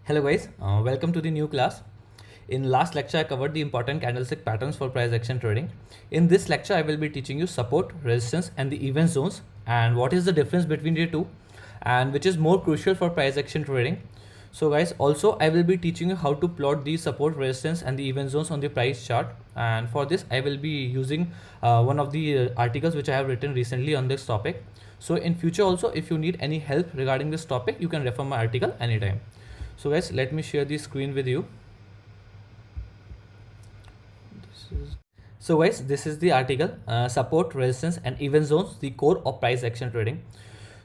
Hello guys, welcome to the new class. In last lecture I covered the important candlestick patterns for price action trading. In this lecture I will be teaching you support, resistance and the event zones and what is the difference between the two and which is more crucial for price action trading. So guys, also I will be teaching you how to plot the support, resistance and the event zones on the price chart, and for this I will be using one of the articles which I have written recently on this topic. So in future also, if you need any help regarding this topic, you can refer my article anytime. So guys, let me share the screen with you. So guys, this is the article, support, resistance and event zones, the core of price action trading.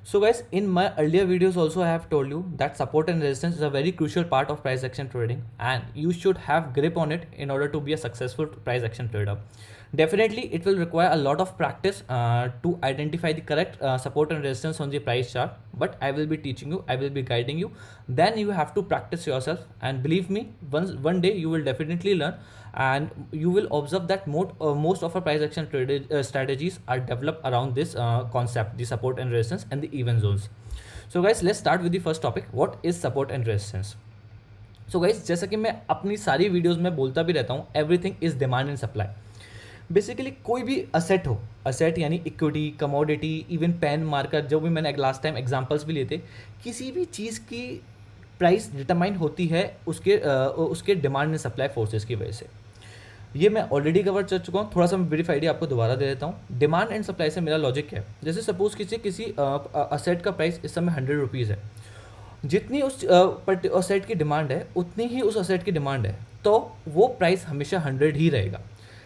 So guys, in my earlier videos also I have told you that support and resistance is a very crucial part of price action trading and you should have grip on it in order to be a successful price action trader. Definitely it will require a lot of practice to identify the correct support and resistance on the price chart, but I will be teaching you, I will be guiding you. Then you have to practice yourself, and believe me, one day you will definitely learn and you will observe that most of our price action strategies are developed around this concept, the support and resistance and the event zones. So guys, let's start with the first topic. What is support and resistance? So guys, जैसा कि मैं अपनी सारी videos में बोलता भी रहता हूँ, everything is demand and supply. Basically कोई भी असेट हो, असेट यानी equity, commodity, even pen, marker, जो भी मैंने लास्ट टाइम एग्जांपल्स भी लिए थे, किसी भी चीज़ की प्राइस डिटरमाइन होती है उसके डिमांड एंड सप्लाई फोर्सेस की वजह से. ये मैं ऑलरेडी कवर कर चुका हूँ, थोड़ा सा मैं ब्रीफ आइडिया आपको दोबारा दे देता हूँ. डिमांड एंड सप्लाई से मेरा लॉजिक है, जैसे सपोज किसी असेट का प्राइस इस समय 100 रुपीज़ है, जितनी उस असेट की डिमांड है उतनी ही उस असेट की डिमांड है, तो वो प्राइस हमेशा 100 ही रहेगा.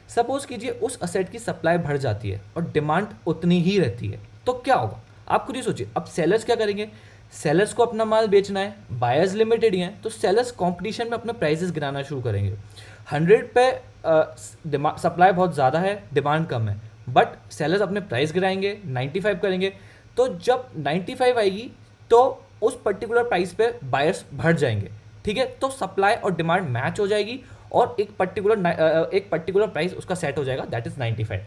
सपोज कीजिए उस असेट की सप्लाई बढ़ जाती है और डिमांड उतनी ही रहती है, तो क्या होगा आप खुद ही सोचिए. अब सेलर्स क्या करेंगे? सेलर्स को अपना माल बेचना है, बायर्स लिमिटेड ही हैं, तो सेलर्स कंपटीशन में अपने प्राइसेस गिराना शुरू करेंगे. 100 पे सप्लाई बहुत ज़्यादा है, डिमांड कम है, बट सेलर्स अपने प्राइस गिराएंगे, 95 करेंगे. तो जब 95 आएगी तो उस पर्टिकुलर प्राइस पे बायर्स बढ़ जाएंगे, ठीक है. तो सप्लाई और डिमांड मैच हो जाएगी और एक पर्टिकुलर प्राइस उसका सेट हो जाएगा, दैट इज 95.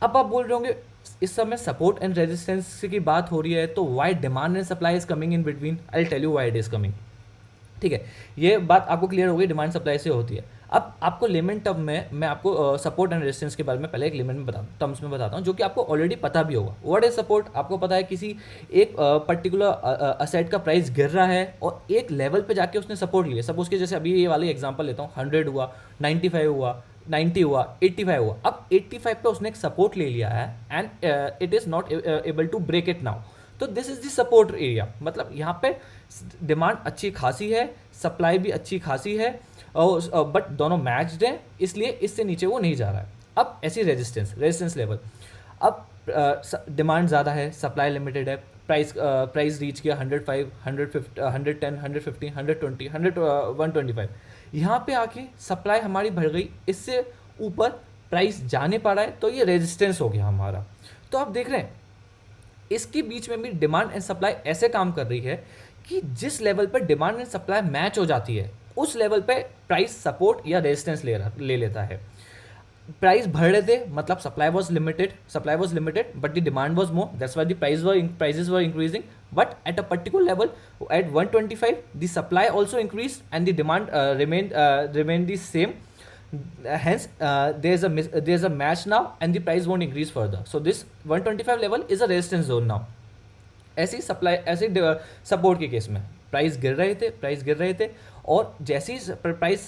अब आप बोल रहे होंगे इस समय सपोर्ट एंड रेजिस्टेंस की बात हो रही है, तो why demand and supply is coming in between? I will tell you why it is coming. ठीक है, ये बात आपको क्लियर हो गई, डिमांड सप्लाई से होती है. अब आपको लेमन टर्म में मैं आपको सपोर्ट एंड रेजिस्टेंस के बारे में पहले एक लेमन में टर्म्स में बताता हूँ, जो कि आपको ऑलरेडी पता भी होगा. What is support? आपको पता है किसी एक पर्टिकुलर असेट का प्राइस गिर रहा है और एक लेवल पे जाके उसने सपोर्ट लिया. सपोज कि जैसे अभी ये वाली एग्जांपल लेता हूँ, 100 हुआ, 95 हुआ, 90 हुआ, 85 हुआ. अब 85 पे उसने एक सपोर्ट ले लिया है and it is not able to break it now. तो this is the support area. मतलब यहाँ पे डिमांड अच्छी खासी है, सप्लाई भी अच्छी खासी है, और बट दोनों मैच्ड हैं, इसलिए इससे नीचे वो नहीं जा रहा है. अब ऐसी रेजिस्टेंस लेवल. अब डिमांड ज़्यादा है, सप्लाई लिमिटेड है, प्राइस रीच किया 105, 150, 110, 115, 120, 125. यहाँ पे आके सप्लाई हमारी बढ़ गई, इससे ऊपर प्राइस जाने पा रहा है, तो ये रेजिस्टेंस हो गया हमारा. तो आप देख रहे हैं इसके बीच में भी डिमांड एंड सप्लाई ऐसे काम कर रही है कि जिस लेवल पर डिमांड एंड सप्लाई मैच हो जाती है, उस लेवल पे प्राइस सपोर्ट या रेजिस्टेंस ले लेता है. प्राइस बढ़ रहे थे, मतलब supply was limited but the demand was more, that's why the prices were increasing. But at a particular level, at 125, the supply also increase and the demand remain the same. Hence there is a match now and the price won't increase further. So this 125 level is a resistance zone now. ऐसी support के case में price गिर रहे थे और जैसे ही price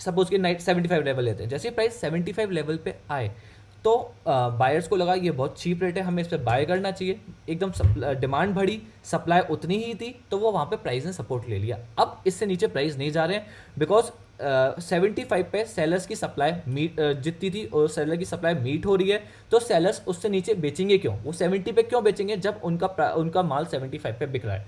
suppose कि 75 level लेते हैं, जैसे ही प्राइस 75 लेवल पे आए तो बायर्स को लगा ये बहुत चीप रेट है, हमें इस पर बाय करना चाहिए. एकदम डिमांड बढ़ी, सप्लाई उतनी ही थी, तो वो वहाँ पे प्राइस ने सपोर्ट ले लिया. अब इससे नीचे प्राइस नहीं जा रहे हैं, बिकॉज 75 पे सेलर्स की सप्लाई मीट जितनी थी और सेलर की सप्लाई मीट हो रही है, तो सेलर्स उससे नीचे बेचेंगे क्यों? वो 70 पे क्यों बेचेंगे जब उनका माल 75 पे बिक रहा है?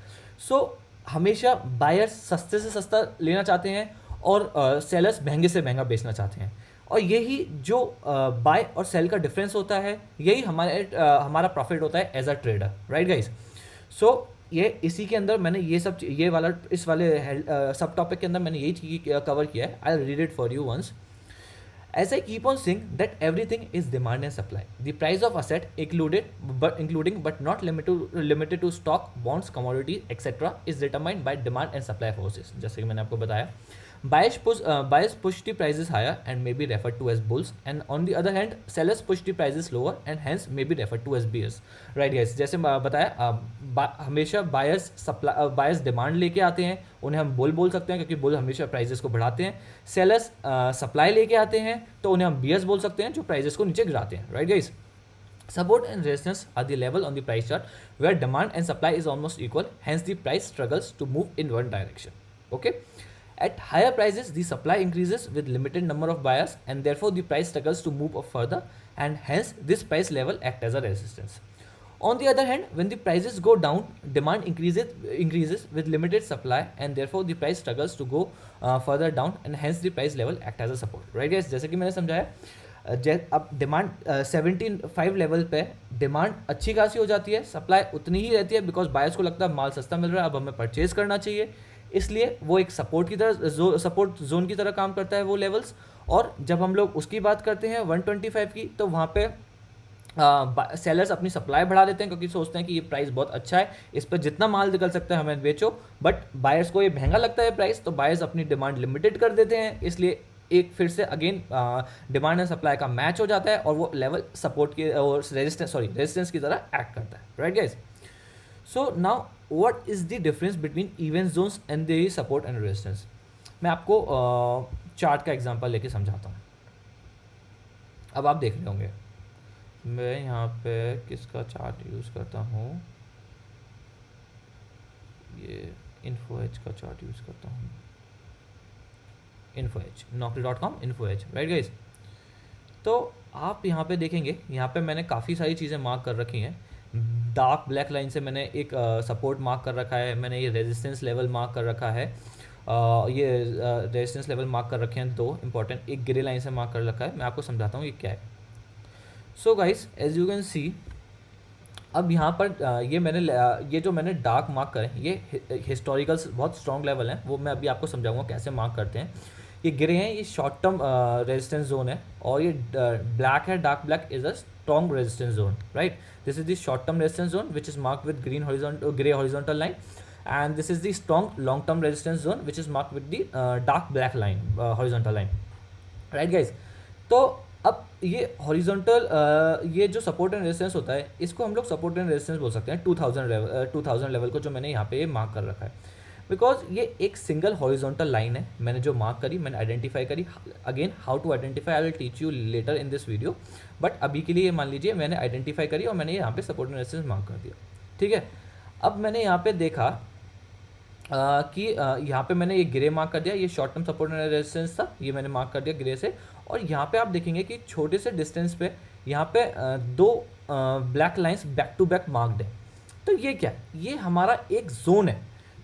सो हमेशा बायर्स सस्ते से सस्ता लेना चाहते हैं और सेलर्स महंगे से महंगा बेचना चाहते हैं. और यही जो बाय और सेल का डिफरेंस होता है, यही हमारा प्रॉफिट होता है as a trader, right guys? So ये इसी के अंदर मैंने इस वाले सब टॉपिक के अंदर मैंने यही चीज़ कवर किया है. I read it for you once. As I keep on saying that everything is demand and supply. The price of asset including but not limited to stock, bonds, commodity, etc. is determined by demand and supply forces. जैसे कि मैंने आपको बताया, buyers push the prices higher and may be referred to as bulls, and on the other hand, sellers push the prices lower and hence may be referred to as bears. Right guys, जैसे बताया, हमेशा buyers demand लेके आते हैं, उन्हें हम bull बोल सकते हैं क्योंकि बुल हमेशा प्राइजेस को बढ़ाते हैं. सेलर्स सप्लाई लेके आते हैं तो उन्हें हम बियर्स बोल सकते हैं जो प्राइजेस को नीचे गिराते हैं. Right guys, support and resistance are the level on the price chart where demand and supply is almost equal, hence the price struggles to move in one direction. Okay, at higher prices the supply increases with limited number of buyers and therefore the price struggles to move up further, and hence this price level act as a resistance. On the other hand, when the prices go down, demand increases with limited supply and therefore the price struggles to go further down, and hence the price level act as a support. Right guys, जैसे कि मैंने समझाया, अब demand 75 level पे demand अच्छी खासी हो जाती है, सप्लाई उतनी ही रहती है बिकॉज बायर्स को लगता है माल सस्ता मिल रहा है, अब हमें परचेज करना चाहिए, इसलिए वो एक सपोर्ट की तरह सपोर्ट जोन की तरह काम करता है वो लेवल्स. और जब हम लोग उसकी बात करते हैं 125 की, तो वहाँ पे सेलर्स अपनी सप्लाई बढ़ा देते हैं क्योंकि सोचते हैं कि ये प्राइस बहुत अच्छा है, इस पर जितना माल निकल सकता है हमें बेचो, बट बायर्स को ये महंगा लगता है प्राइस, तो बायर्स अपनी डिमांड लिमिटेड कर देते हैं, इसलिए एक फिर से अगेन डिमांड एंड सप्लाई का मैच हो जाता है और वो लेवल सपोर्ट की और रेजिस्टेंस की तरह एक्ट करता है. Right guys, so now what is the difference between event zones and the support and resistance. मैं आपको चार्ट का एग्जांपल लेके समझाता हूँ. अब आप देख रहे होंगे मैं यहाँ पे किसका चार्ट यूज़ करता हूँ, ये इन्फोएज का चार्ट यूज़ करता हूँ, Info Edge, naukri.com Info Edge. Right guys, तो आप यहाँ पे देखेंगे, यहाँ पे मैंने काफ़ी सारी चीज़ें मार्क कर रखी हैं. डार्क ब्लैक लाइन से मैंने एक सपोर्ट मार्क कर रखा है, मैंने ये रेजिस्टेंस लेवल मार्क कर रखा है, ये रेजिस्टेंस लेवल मार्क कर रखे हैं दो इंपॉर्टेंट, एक ग्रे लाइन से मार्क कर रखा है. मैं आपको समझाता हूँ ये क्या है. So guys, as you can see, अब यहाँ पर ये जो मैंने डार्क मार्क करे ये हिस्टोरिकल बहुत स्ट्रॉन्ग लेवल हैं, वो मैं अभी आपको समझाऊंगा कैसे मार्क करते हैं. ये ग्रे हैं, ये शॉर्ट टर्म रेजिस्टेंस जोन है, और ये ब्लैक है, dark black is a strong resistance zone. Right, this is the short term resistance zone which is marked with grey horizontal line, and this is the strong long term resistance zone which is marked with the dark black line, horizontal line. Right guys, तो अब ये horizontal ये जो support and resistance होता है इसको हम लोग सपोर्ट एंड रेजिस्टेंस बोल सकते हैं 2000 लेवल को, जो मैंने यहाँ पे मार्क कर रखा है, बिकॉज ये एक सिंगल हॉरिजॉन्टल लाइन है. मैंने जो मार्क करी, मैंने आइडेंटिफाई करी. Again how to identify I will teach you later in this video, but अभी के लिए मान लीजिए मैंने आइडेंटिफाई करी और मैंने यहाँ पे सपोर्ट एंड रेजिस्टेंस मार्क कर दिया. ठीक है, अब मैंने यहाँ पे देखा कि यहाँ पे मैंने ये ग्रे मार्क कर दिया, ये short term support and resistance था, ये मैंने मार्क कर दिया ग्रे से. और यहाँ पे आप देखेंगे कि छोटे से डिस्टेंस पे यहाँ पे दो black lines back to back marked है. तो ये क्या है, ये हमारा एक जोन है.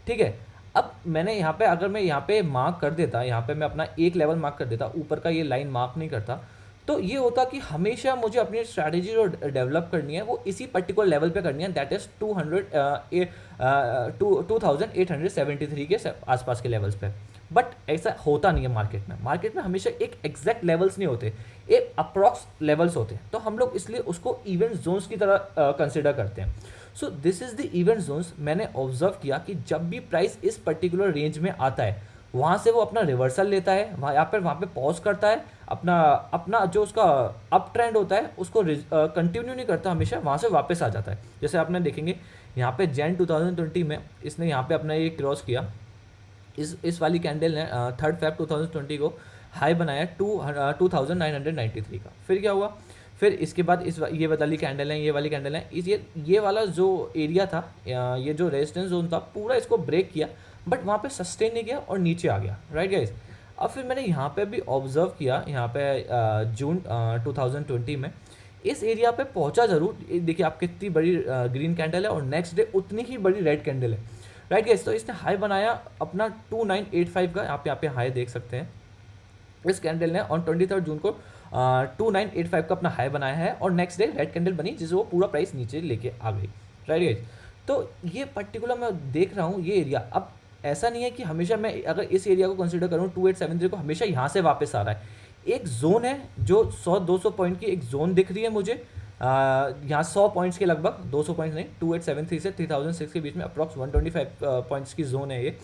ठीक है, अब मैंने यहाँ पे अगर मैं यहाँ पे मार्क कर देता, यहाँ पे मैं अपना एक लेवल मार्क कर देता, ऊपर का ये लाइन मार्क नहीं करता, तो ये होता कि हमेशा मुझे अपनी स्ट्रैटेजी जो डेवलप करनी है वो इसी पर्टिकुलर लेवल पे करनी है, दैट इज 2873 के आसपास के लेवल्स पे. बट ऐसा होता नहीं है मार्केट में. मार्केट में हमेशा एक एग्जैक्ट लेवल्स नहीं होते, एक अप्रॉक्स लेवल्स होते हैं, तो हम लोग इसलिए उसको इवेंट जोन्स की तरह कंसिडर करते हैं. So this is the event zones. मैंने ऑब्जर्व किया कि जब भी प्राइस इस पर्टिकुलर रेंज में आता है वहाँ से वो अपना रिवर्सल लेता है, वहाँ पे पॉज करता है, अपना जो उसका अप ट्रेंड होता है उसको कंटिन्यू नहीं करता, हमेशा वहाँ से वापस आ जाता है. जैसे आपने देखेंगे यहाँ पे जैन 2020 में इसने यहाँ पे अपना ये क्रॉस किया, इस वाली कैंडल ने 3 Feb 2020 को हाई बनाया 2993 का. फिर क्या हुआ, फिर इसके बाद ये वाली कैंडल है, ये वाली कैंडल है, ये वाला जो एरिया था, ये जो रेजिस्टेंस जोन था, पूरा इसको ब्रेक किया, बट वहाँ पे सस्टेन नहीं किया और नीचे आ गया. राइट गाइज, अब फिर मैंने यहाँ पे भी ऑब्जर्व किया, यहाँ पे जून 2020 में इस एरिया पे पहुँचा ज़रूर. देखिए आप कितनी बड़ी ग्रीन कैंडल है और नेक्स्ट डे उतनी ही बड़ी रेड कैंडल है. राइट गाइज, तो इसने हाई बनाया अपना 2985 का, आप यहाँ पे हाई देख सकते हैं. इस कैंडल ने ऑन 23 जून को 2985 का अपना हाई बनाया है और नेक्स्ट डे रेड कैंडल बनी जिससे वो पूरा प्राइस नीचे लेके आ गई. राइट गाइज, तो ये पर्टिकुलर मैं देख रहा हूँ ये एरिया. अब ऐसा नहीं है कि हमेशा मैं अगर इस एरिया को कंसीडर करूँ 2873 को हमेशा यहाँ से वापस आ रहा है, एक जोन है जो 100-200 पॉइंट की एक जोन दिख रही है मुझे, यहाँ 100 पॉइंट्स के लगभग, 200 पॉइंट्स नहीं, 2873 से 3006 के बीच में अप्रॉक्स 125 पॉइंट्स की जोन है ये।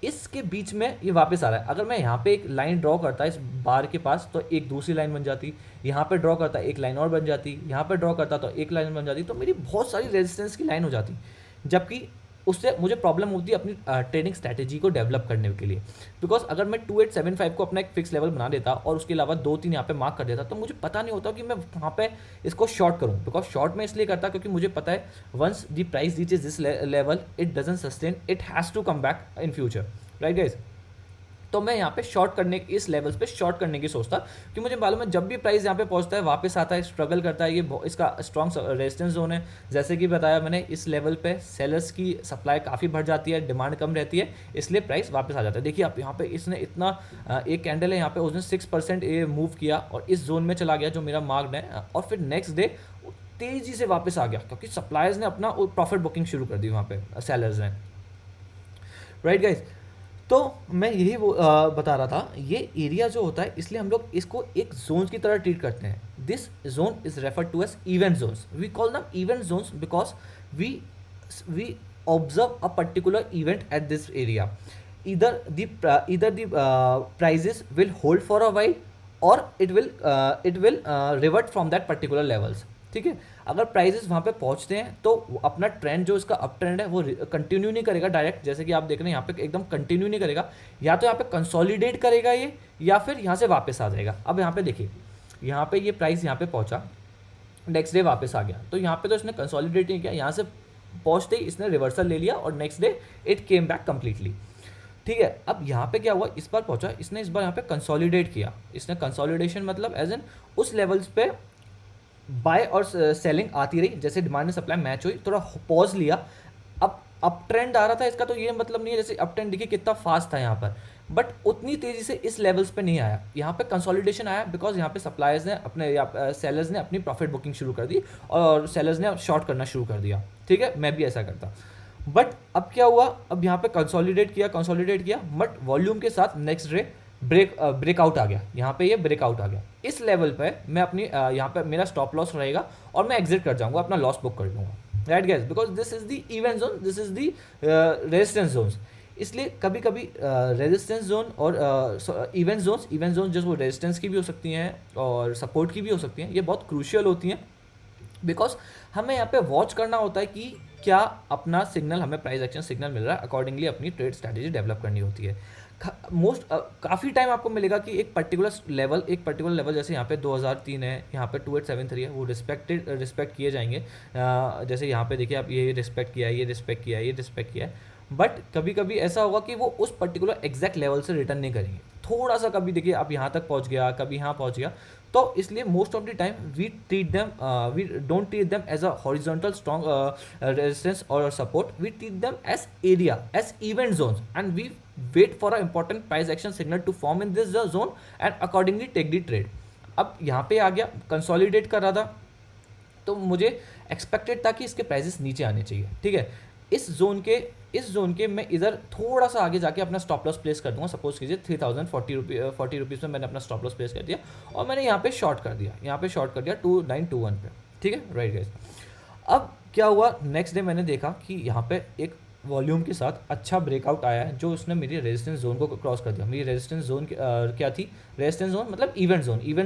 इसके बीच में ये वापस आ रहा है। अगर मैं यहाँ पे एक लाइन ड्रॉ करता इस बार के पास तो एक दूसरी लाइन बन जाती, यहाँ पे ड्रॉ करता एक लाइन और बन जाती, यहाँ पे ड्रॉ करता तो एक लाइन बन जाती, तो मेरी बहुत सारी रेजिस्टेंस की लाइन हो जाती, जबकि उससे मुझे प्रॉब्लम होती है अपनी ट्रेडिंग स्ट्रैटेजी को डेवलप करने के लिए। बिकॉज अगर मैं 2875 को अपना एक फिक्स लेवल बना देता और उसके अलावा 2-3 यहाँ पे मार्क कर देता, तो मुझे पता नहीं होता कि मैं वहाँ पे इसको शॉर्ट करूँ। बिकॉज शॉर्ट मैं इसलिए करता क्योंकि मुझे पता है once the price reaches this level it doesn't sustain, it has to come back in future, right guys. तो मैं यहाँ पे शॉर्ट करने, इस लेवल्स पे शॉर्ट करने की सोचता, कि मुझे मालूम है जब भी प्राइस यहाँ पे पहुँचता है वापस आता है, स्ट्रगल करता है, ये इसका स्ट्रॉन्ग रेजिस्टेंस जोन है। जैसे कि बताया मैंने, इस लेवल पे सेलर्स की सप्लाई काफ़ी बढ़ जाती है, डिमांड कम रहती है, इसलिए प्राइस वापस आ जाता है। देखिए आप यहाँ पे इसने इतना एक कैंडल है यहाँ पे, उसने 6% ये मूव किया और इस जोन में चला गया जो मेरा मार्क्ड है, और फिर नेक्स्ट डे तेज़ी से वापस आ गया क्योंकि सप्लायर्स ने अपना प्रॉफिट बुकिंग शुरू कर दी वहाँ पे सेलर्स ने, राइट गाइज। तो मैं यही बता रहा था, ये एरिया जो होता है इसलिए हम लोग इसको एक जोन की तरह ट्रीट करते हैं। This zone is refer to as event zones, we call them event zones because we observe a particular event at this area. either the prices will hold for a while or it will revert from that particular levels, ठीक है। अगर prices वहाँ पे पहुँचते हैं तो अपना trend जो इसका अप ट्रेंड है वो कंटिन्यू नहीं करेगा डायरेक्ट, जैसे कि आप देख रहे हैं यहाँ पे एकदम कंटिन्यू नहीं करेगा, या तो यहाँ पे कंसोलिडेट करेगा ये, या फिर यहाँ से वापस आ जाएगा। अब यहाँ पे देखिए, यहाँ पे ये प्राइस यहाँ पे पहुँचा, नेक्स्ट डे वापस आ गया, तो यहाँ पे तो इसने कंसोलिडेट नहीं किया, यहाँ से पहुँचते ही इसने रिवर्सल ले लिया और next day it came back completely, ठीक है। अब यहाँ पे क्या हुआ, इस बार पहुंचा, इसने इस बार यहाँ पे कंसोलिडेट किया, इसने कंसोलिडेशन मतलब एज एन उस लेवल्स पे बाय और सेलिंग आती रही, जैसे डिमांड एंड सप्लाई मैच हुई, थोड़ा पॉज लिया। अब अप ट्रेंड आ रहा था इसका, तो ये मतलब नहीं है, जैसे अप ट्रेंड देखिए कितना फास्ट था यहाँ पर, बट उतनी तेजी से इस लेवल्स पे नहीं आया। यहाँ पे कंसोलिडेशन आया बिकॉज यहाँ पे सप्लायर्स ने अपने या सेलर्स ने अपनी प्रॉफिट बुकिंग शुरू कर दी और सेलर्स ने शॉर्ट करना शुरू कर दिया, ठीक है। मैं भी ऐसा करता, बट अब क्या हुआ, अब यहाँ पे कंसोलिडेट किया, बट वॉल्यूम के साथ नेक्स्ट डे ब्रेकआउट आ गया, यहाँ पे ये ब्रेकआउट आ गया। इस लेवल पे मैं अपनी यहाँ पे मेरा स्टॉप लॉस रहेगा और मैं एग्जिट कर जाऊंगा, अपना लॉस बुक कर लूँगा, right guys, because this is the event zone, this is the resistance zones. इसलिए कभी कभी रेजिस्टेंस जोन और इवेंट जोन जो रेजिस्टेंस की भी हो सकती हैं और सपोर्ट की भी हो सकती हैं, ये बहुत क्रूशियल होती हैं, बिकॉज हमें यहाँ पे वॉच करना होता है कि क्या अपना सिग्नल, हमें प्राइस एक्शन सिग्नल मिल रहा है, अकॉर्डिंगली अपनी ट्रेड स्ट्रैटेजी डेवलप करनी होती है। काफ़ी टाइम आपको मिलेगा कि एक पर्टिकुलर लेवल जैसे यहाँ पे 2003 है, यहाँ पे 2873 है, वो रिस्पेक्ट किए जाएंगे। जैसे यहाँ पे देखिए आप, ये रिस्पेक्ट किया है, ये रिस्पेक्ट किया है, ये रिस्पेक्ट किया है, बट कभी कभी ऐसा होगा कि वो उस पर्टिकुलर एग्जैक्ट लेवल से रिटर्न नहीं करेंगे, थोड़ा सा कभी देखिए आप यहाँ तक पहुँच गया, कभी यहाँ पहुँच गया, तो इसलिए most of the time we don't treat them as a horizontal strong resistance और support, we treat them as area, as event zones, and we wait for a important price action signal to form in this zone and accordingly take the trade. अब यहाँ पे आ गया, consolidate कर रहा था, तो मुझे एक्सपेक्टेड था कि इसके प्राइसेस नीचे आने चाहिए, ठीक है। इस जोन के मैं इधर थोड़ा सा आगे जाके अपना स्टॉप लॉस प्लेस कर दूंगा। सपोज कीजिए 3040 रुपीज़ में मैंने अपना स्टॉप लॉस प्लेस कर दिया और मैंने यहाँ पे शॉर्ट कर दिया, 2921 पे, ठीक है, राइट गाइस। अब क्या हुआ, नेक्स्ट डे मैंने देखा कि यहाँ पे एक वॉल्यूम के साथ अच्छा ब्रेकआउट आया है, जो उसने मेरी रेजिस्टेंस जोन को क्रॉस कर दिया। मेरी रेजिस्टेंस जोन क्या थी, रेजिस्टेंस जोन मतलब इवेंट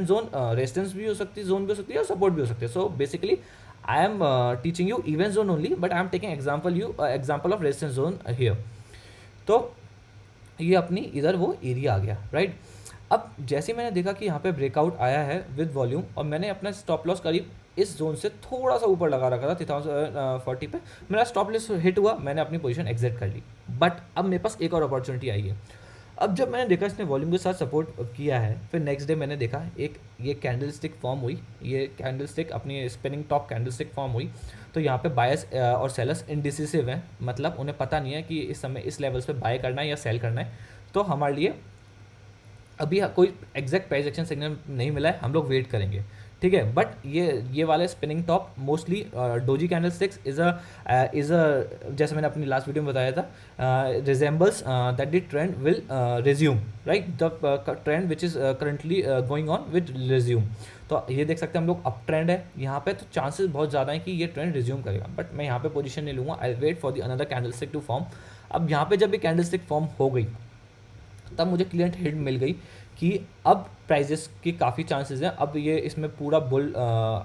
जोन रेजिस्टेंस भी हो सकती है, जोन भी हो सकती है और सपोर्ट भी हो सकती है। So basically I am teaching you event zone only, but I am taking example of resistance zone here. तो ये अपनी इधर वो एरिया आ गया, राइट। अब जैसे मैंने देखा कि यहाँ पे ब्रेकआउट आया है विद वॉल्यूम, और मैंने अपना स्टॉप लॉस करीब इस जोन से थोड़ा सा ऊपर लगा रखा था 3040 पे, मेरा स्टॉप लॉस हिट हुआ, मैंने अपनी पोजीशन एग्जिट कर ली। बट अब मेरे पास एक और अपॉर्चुनिटी आई है। अब जब मैंने देखा इसने वॉल्यूम के साथ सपोर्ट किया है, फिर नेक्स्ट डे मैंने देखा ये कैंडल स्टिक फॉर्म हुई, ये कैंडल स्टिक अपनी spinning top candle stick form हुई। तो यहाँ पे बायर्स और सेलर्स इनडिसिसिव हैं, मतलब उन्हें पता नहीं है कि इस समय इस लेवल्स पे बाय करना है या सेल करना है। तो हमारे लिए अभी कोई एग्जैक्ट प्राइस एक्शन सिग्नल नहीं मिला है, हम लोग वेट करेंगे, ठीक है। बट ये वाले spinning top mostly doji candle sticks is a जैसे मैंने अपनी लास्ट वीडियो में बताया था, resembles that the trend will resume, right, the trend which is currently going on with resume. तो ये देख सकते हैं हम लोग अप ट्रेंड है यहाँ पे, तो चांसेस बहुत ज़्यादा है कि ये ट्रेंड रिज्यूम करेगा, बट मैं यहाँ पे पोजीशन नहीं लूँगा, I wait for the another candlestick to form. अब यहाँ पे जब ये कैंडल स्टिक फॉर्म हो गई तब मुझे क्लियर हिंट मिल गई कि अब प्राइजेस की काफ़ी चांसेस हैं, अब ये इसमें पूरा बुल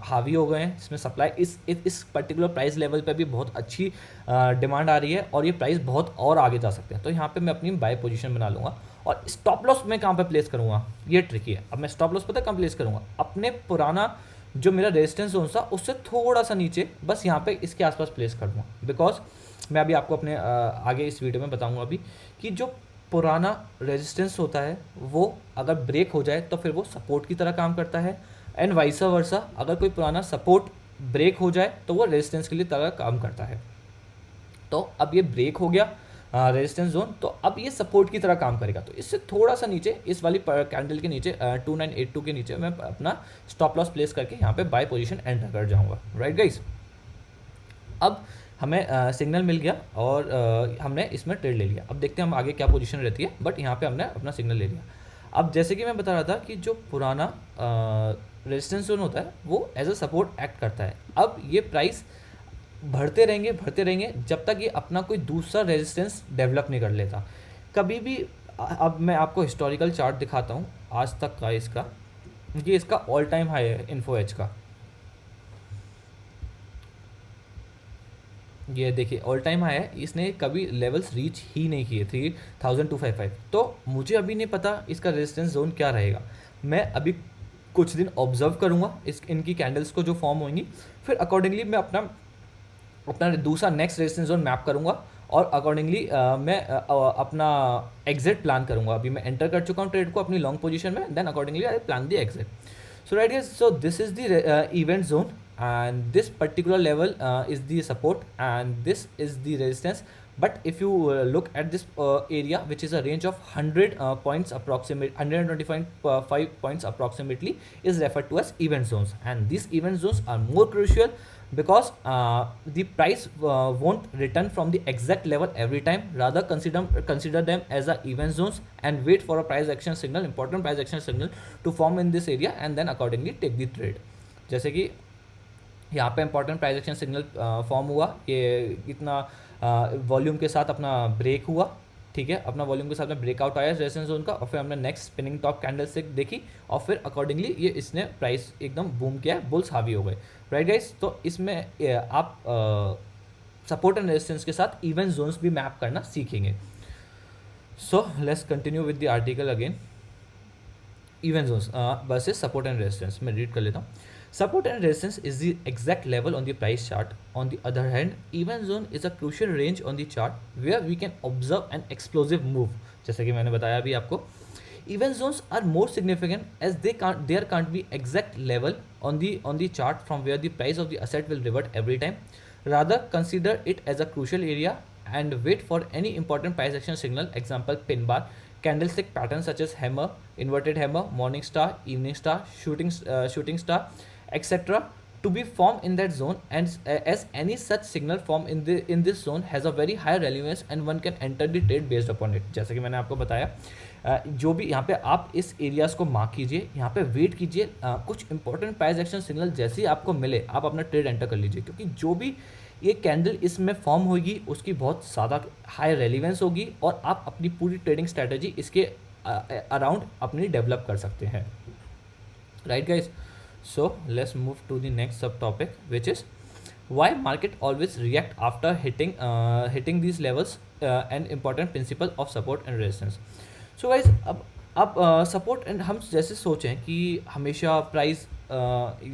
हावी हो गए हैं, इसमें सप्लाई इस पर्टिकुलर प्राइस लेवल पे भी बहुत अच्छी डिमांड आ रही है और ये प्राइस बहुत और आगे जा सकते हैं। तो यहाँ पे मैं अपनी बाय पोजीशन बना लूँगा और स्टॉप लॉस मैं कहाँ पे प्लेस करूँगा, ये ट्रिकी है। अब मैं स्टॉप लॉस पता है कहाँ प्लेस करूँगा, अपने पुराना जो मेरा रेजिस्टेंस जोन था उससे थोड़ा सा नीचे, बस यहाँ पे इसके आसपास प्लेस कर दूँगा। बिकॉज मैं अभी आपको अपने आगे इस वीडियो में बताऊँगा अभी कि जो पुराना रेजिस्टेंस होता है वो अगर ब्रेक हो जाए तो फिर वो सपोर्ट की तरह काम करता है, एंड वाइस वर्सा, अगर कोई पुराना सपोर्ट ब्रेक हो जाए तो वो रेजिस्टेंस के लिए तरह काम करता है। तो अब ये ब्रेक हो गया रेजिस्टेंस जोन, तो अब ये सपोर्ट की तरह काम करेगा। तो इससे थोड़ा सा नीचे, इस वाली कैंडल के नीचे 2982 के नीचे मैं अपना स्टॉप लॉस प्लेस करके यहाँ पे बाय पोजीशन एंटर कर जाऊँगा, राइट गाइस। अब हमें सिग्नल मिल गया और हमने इसमें ट्रेड ले लिया। अब देखते हैं हम आगे क्या पोजीशन रहती है, बट यहाँ पे हमने अपना सिग्नल ले लिया। अब जैसे कि मैं बता रहा था कि जो पुराना रेजिस्टेंस जोन होता है वो एज अ सपोर्ट एक्ट करता है। अब ये प्राइस बढ़ते रहेंगे जब तक ये अपना कोई दूसरा रेजिस्टेंस डेवलप नहीं कर लेता कभी भी। अब मैं आपको हिस्टोरिकल चार्ट दिखाता हूँ आज तक का इसका, ये इसका ऑल टाइम हाई है इन्फो एज का, ये देखिए ऑल टाइम हाई है, इसने कभी लेवल्स रीच ही नहीं किए 3255। तो मुझे अभी नहीं पता इसका रेजिस्टेंस जोन क्या रहेगा, मैं अभी कुछ दिन ऑब्जर्व करूँगा इनकी कैंडल्स को जो फॉर्म होंगी, फिर अकॉर्डिंगली मैं अपना दूसरा नेक्स्ट रेजिस्टेंस जोन मैप करूँगा और अकॉर्डिंगली मैं अपना एग्जिट प्लान करूँगा। अभी मैं एंटर कर चुका हूँ ट्रेड को अपनी लॉन्ग पोजीशन में, then accordingly I plan the exit. So right guys, so this is the event zone and this particular level is the support and this is the resistance. But if you look at this area which is a range of 100 points approximate 125 points approximately is referred to as event zones, and these event zones are more crucial because the price won't return from the exact level every time, rather consider them as a event zones and wait for a price action signal, important price action signal to form in this area and then accordingly take the trade। जैसे कि यहाँ पे important price action signal form हुआ, ये इतना volume के साथ अपना ब्रेक हुआ, ठीक है, अपना वॉल्यूम के साथ में ब्रेकआउट आया रेजिस्टेंस जोन का, और फिर हमने next spinning top candle stick देखी और फिर अकॉर्डिंगली ये इसने प्राइस एकदम बूम किया, बुल्स हावी हो गए, राइट गाइस। तो इसमें आप सपोर्ट एंड रेजिस्टेंस के साथ इवेंट जोन्स भी मैप करना सीखेंगे। So let's continue with the article again. Event zones versus support and resistance, मैं रीड कर लेता हूँ। Support and resistance is the exact level on the price chart. On the other hand, event zone is a crucial range on the chart where we can observe an explosive move. जैसे कि मैंने बताया अभी आपको, event zones are more significant as there can't be exact level on the chart from where the price of the asset will revert every time. Rather, consider it as a crucial area and wait for any important price action signal. Example: pin bar, candlestick patterns such as hammer, inverted hammer, morning star, evening star, shooting star, etc. to be formed in that zone, and as any such signal formed in this zone has a very high relevance and one can enter the trade based upon it। जैसे कि मैंने आपको बताया जो भी यहाँ पे आप इस एरियाज को मार्क कीजिए, यहाँ पे वेट कीजिए, कुछ इंपॉर्टेंट प्राइस एक्शन सिग्नल जैसे ही आपको मिले आप अपना ट्रेड एंटर कर लीजिए, क्योंकि जो भी ये कैंडल इसमें फॉर्म होगी उसकी बहुत ज़्यादा हाई रेलिवेंस होगी और आप अपनी पूरी ट्रेडिंग स्ट्रैटेजी इसके अराउंड अपनी डेवलप कर सकते हैं, right guys. So let's move to the next subtopic, which is why market always react after hitting these levels and important principle of support and resistance। So guys, अब support and हम जैसे सोचें कि हमेशा price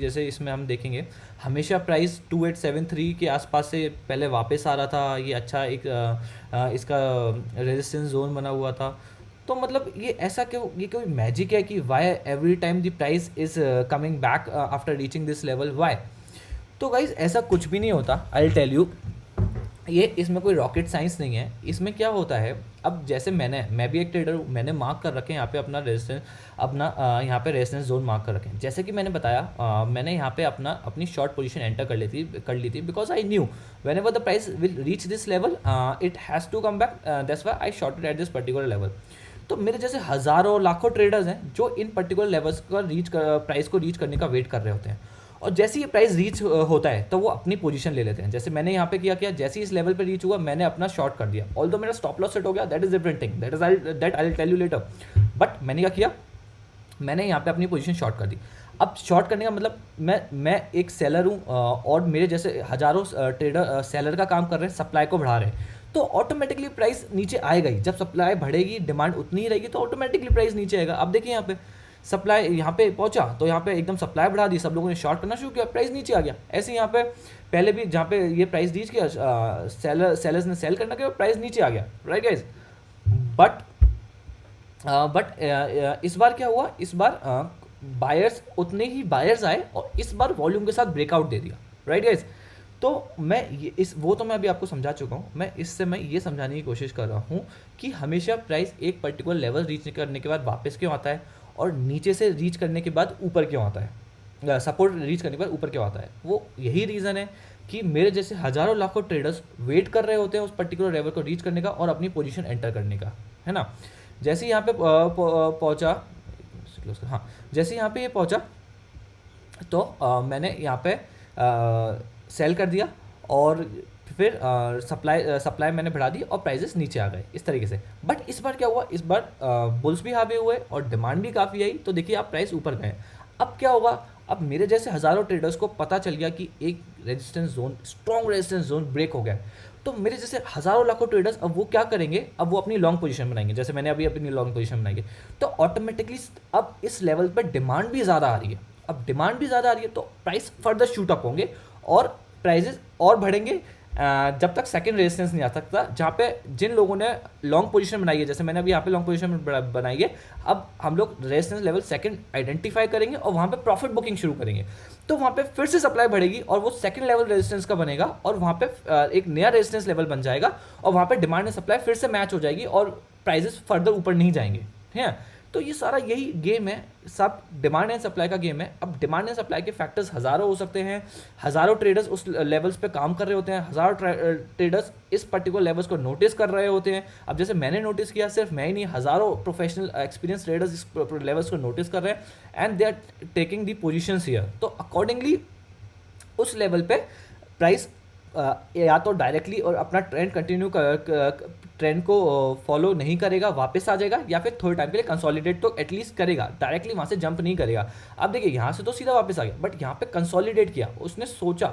जैसे इसमें हम देखेंगे हमेशा प्राइस 2873 के आसपास से पहले वापस आ रहा था, ये अच्छा एक इसका रेजिस्टेंस जोन बना हुआ था। तो मतलब ये ऐसा क्यों, ये कोई मैजिक है कि why every time the price is coming back after reaching this level, why? तो गाइज ऐसा कुछ भी नहीं होता, आई टेल यू। ये इसमें कोई रॉकेट साइंस नहीं है। इसमें क्या होता है, अब जैसे मैं भी एक ट्रेडर हूँ, मैंने मार्क कर रखे हैं यहाँ पे अपना रेजिस्टेंस, अपना यहाँ पे रेजिस्टेंस जोन मार्क कर रखे हैं। जैसे कि मैंने बताया, मैंने यहाँ पे अपनी शॉर्ट पोजीशन एंटर कर ली थी because I knew whenever the price will reach this level it has to come back, that's why I shorted at this particular level. तो मेरे जैसे हज़ारों लाखों ट्रेडर्स हैं जो इन पर्टिकुलर लेवल्स का प्राइस को रीच करने का वेट कर रहे होते हैं, और जैसे ही प्राइस रीच होता है तो वो अपनी पोजीशन ले लेते हैं। जैसे मैंने यहाँ पे किया, जैसे ही इस लेवल पे रीच हुआ मैंने अपना शॉर्ट कर दिया, ऑल्दो मेरा स्टॉप लॉस सेट हो गया, that is different thing, that I will tell you later. But मैंने क्या किया, मैंने यहाँ पे अपनी पोजीशन शॉर्ट कर दी। अब शॉर्ट करने का मतलब मैं एक सेलर हूँ, और मेरे जैसे हज़ारों ट्रेडर सेलर का काम कर रहे हैं, सप्लाई को बढ़ा रहे हैं, तो ऑटोमेटिकली प्राइस नीचे आएगा ही। जब सप्लाई बढ़ेगी, डिमांड उतनी ही रहेगी, तो ऑटोमेटिकली प्राइस नीचे आएगा। अब देखिए यहाँ पे सप्लाई यहाँ पे पहुंचा तो यहाँ पे एकदम सप्लाई बढ़ा दी, सब लोगों ने शॉर्ट करना शुरू किया, प्राइस नीचे आ गया। ऐसे यहाँ पे पहले भी जहाँ पे ये प्राइस रीच किया, सेलर्स ने सेल करना किया, प्राइस नीचे आ गया, राइट गाइज। बट इस बार क्या हुआ, इस बार बायर्स, उतने ही बायर्स आए और इस बार वॉल्यूम के साथ ब्रेकआउट दे दिया, राइट गाइज। तो मैं वो तो मैं अभी आपको समझा चुका हूँ। मैं ये समझाने की कोशिश कर रहा हूँ कि हमेशा प्राइस एक पर्टिकुलर लेवल रीच करने के बाद वापस क्यों आता है, और नीचे से रीच करने के बाद ऊपर क्यों आता है, सपोर्ट रीच करने के बाद ऊपर क्यों आता है। वो यही रीज़न है कि मेरे जैसे हज़ारों लाखों ट्रेडर्स वेट कर रहे होते हैं उस पर्टिकुलर लेवल को रीच करने का और अपनी पोजीशन एंटर करने का, है ना। जैसे यहाँ पे पहुँचा, हाँ, जैसे यहाँ पे ये पहुँचा तो मैंने यहाँ पे सेल कर दिया, और फिर सप्लाई मैंने बढ़ा दी और प्राइजेस नीचे आ गए इस तरीके से। बट इस बार क्या हुआ, इस बार बुल्स भी हावी हुए और डिमांड भी काफ़ी आई, तो देखिए आप प्राइस ऊपर गए। अब क्या होगा, अब मेरे जैसे हज़ारों ट्रेडर्स को पता चल गया कि एक resistance zone, strong resistance zone break हो गया। तो मेरे जैसे हज़ारों लाखों ट्रेडर्स अब वो क्या करेंगे, अब वो अपनी लॉन्ग पोजीशन बनाएंगे, जैसे मैंने अभी अपनी लॉन्ग पोजीशन बनाई है। तो ऑटोमेटिकली अब इस लेवल पर डिमांड भी ज़्यादा आ रही है, अब डिमांड भी ज़्यादा आ रही है तो प्राइस फर्दर शूट अप होंगे और प्राइजेस और बढ़ेंगे, जब तक सेकंड रेजिस्टेंस नहीं आ सकता, जहाँ पे जिन लोगों ने लॉन्ग पोजीशन बनाई है, जैसे मैंने अभी यहाँ पे लॉन्ग पोजीशन बनाई है, अब हम लोग रेजिस्टेंस लेवल सेकंड आइडेंटिफाई करेंगे और वहाँ पे प्रॉफिट बुकिंग शुरू करेंगे। तो वहाँ पे फिर से सप्लाई बढ़ेगी और वो सेकंड लेवल रेजिस्टेंस का बनेगा और वहाँ पे एक नया रेजिस्टेंस लेवल बन जाएगा और वहाँ पे डिमांड एंड सप्लाई फिर से मैच हो जाएगी और प्राइजेस फर्दर ऊपर नहीं जाएंगे, है। तो ये सारा यही गेम है, सब डिमांड एंड सप्लाई का गेम है। अब डिमांड एंड सप्लाई के फैक्टर्स हज़ारों हो सकते हैं, हज़ारों ट्रेडर्स उस लेवल्स पे काम कर रहे होते हैं, हज़ारों ट्रेडर्स इस पर्टिकुलर लेवल्स को नोटिस कर रहे होते हैं। अब जैसे मैंने नोटिस किया, सिर्फ मैं ही नहीं, हज़ारों प्रोफेशनल एक्सपीरियंस ट्रेडर्स इस लेवल्स को नोटिस कर रहे हैं and they are taking the positions here. तो अकॉर्डिंगली उस लेवल पे प्राइस या तो डायरेक्टली और अपना ट्रेंड कंटिन्यू ट्रेंड को फॉलो नहीं करेगा, वापस आ जाएगा, या फिर थोड़े टाइम के लिए कंसोलिडेट तो एटलीस्ट करेगा, डायरेक्टली वहाँ से जंप नहीं करेगा। अब देखिए यहाँ से तो सीधा वापस आ गया, बट यहाँ पे कंसोलिडेट किया, उसने सोचा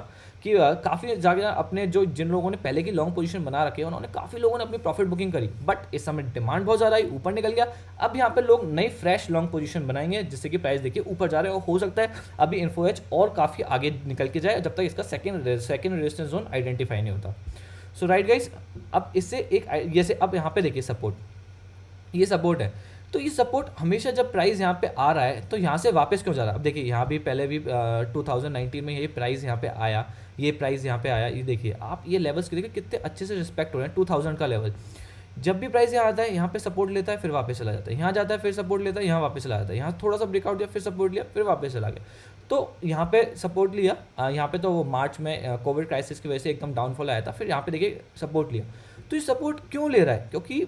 कि काफ़ी जगह अपने जो जिन लोगों ने पहले की लॉन्ग पोजीशन बना रखे हैं उन्होंने काफ़ी लोगों ने अपनी प्रॉफिट बुकिंग करी, बट इस समय डिमांड बहुत ज़्यादा आई, ऊपर निकल गया। अब यहाँ पे लोग नई फ्रेश लॉन्ग पोजीशन बनाएंगे जिससे कि प्राइस देखिए ऊपर जा रहे हैं और हो सकता है अभी इन्फो एज और काफ़ी आगे निकल के जाए जब तक इसका सेकंड रेजिस्टेंस जोन आइडेंटिफाई नहीं होता। सो राइट गाइज, अब इससे एक जैसे अब यहाँ पे देखिए सपोर्ट, ये सपोर्ट है, तो ये सपोर्ट हमेशा जब प्राइस यहाँ पे आ रहा है तो यहाँ से वापस क्यों जा रहा है। अब देखिए यहाँ भी पहले भी 2019 में ये प्राइस यहाँ पे आया, ये प्राइस यहाँ पे आया, ये देखिए आप ये लेवल्स के देखिए कितने अच्छे से रिस्पेक्ट हो रहे हैं। 2000 का लेवल, जब भी प्राइस यहाँ आता है यहाँ पे सपोर्ट लेता है फिर वापस चला जाता है, यहाँ जाता है फिर सपोर्ट लेता है यहाँ वापस चला जाता है, यहाँ थोड़ा सा ब्रेकआउट दिया फिर सपोर्ट लिया फिर वापस चला गया। तो यहाँ पे सपोर्ट लिया, यहाँ पे तो वो मार्च में कोविड क्राइसिस की वजह से एकदम डाउनफॉल आया था, फिर यहाँ पे देखिए सपोर्ट लिया। तो ये सपोर्ट क्यों ले रहा है, क्योंकि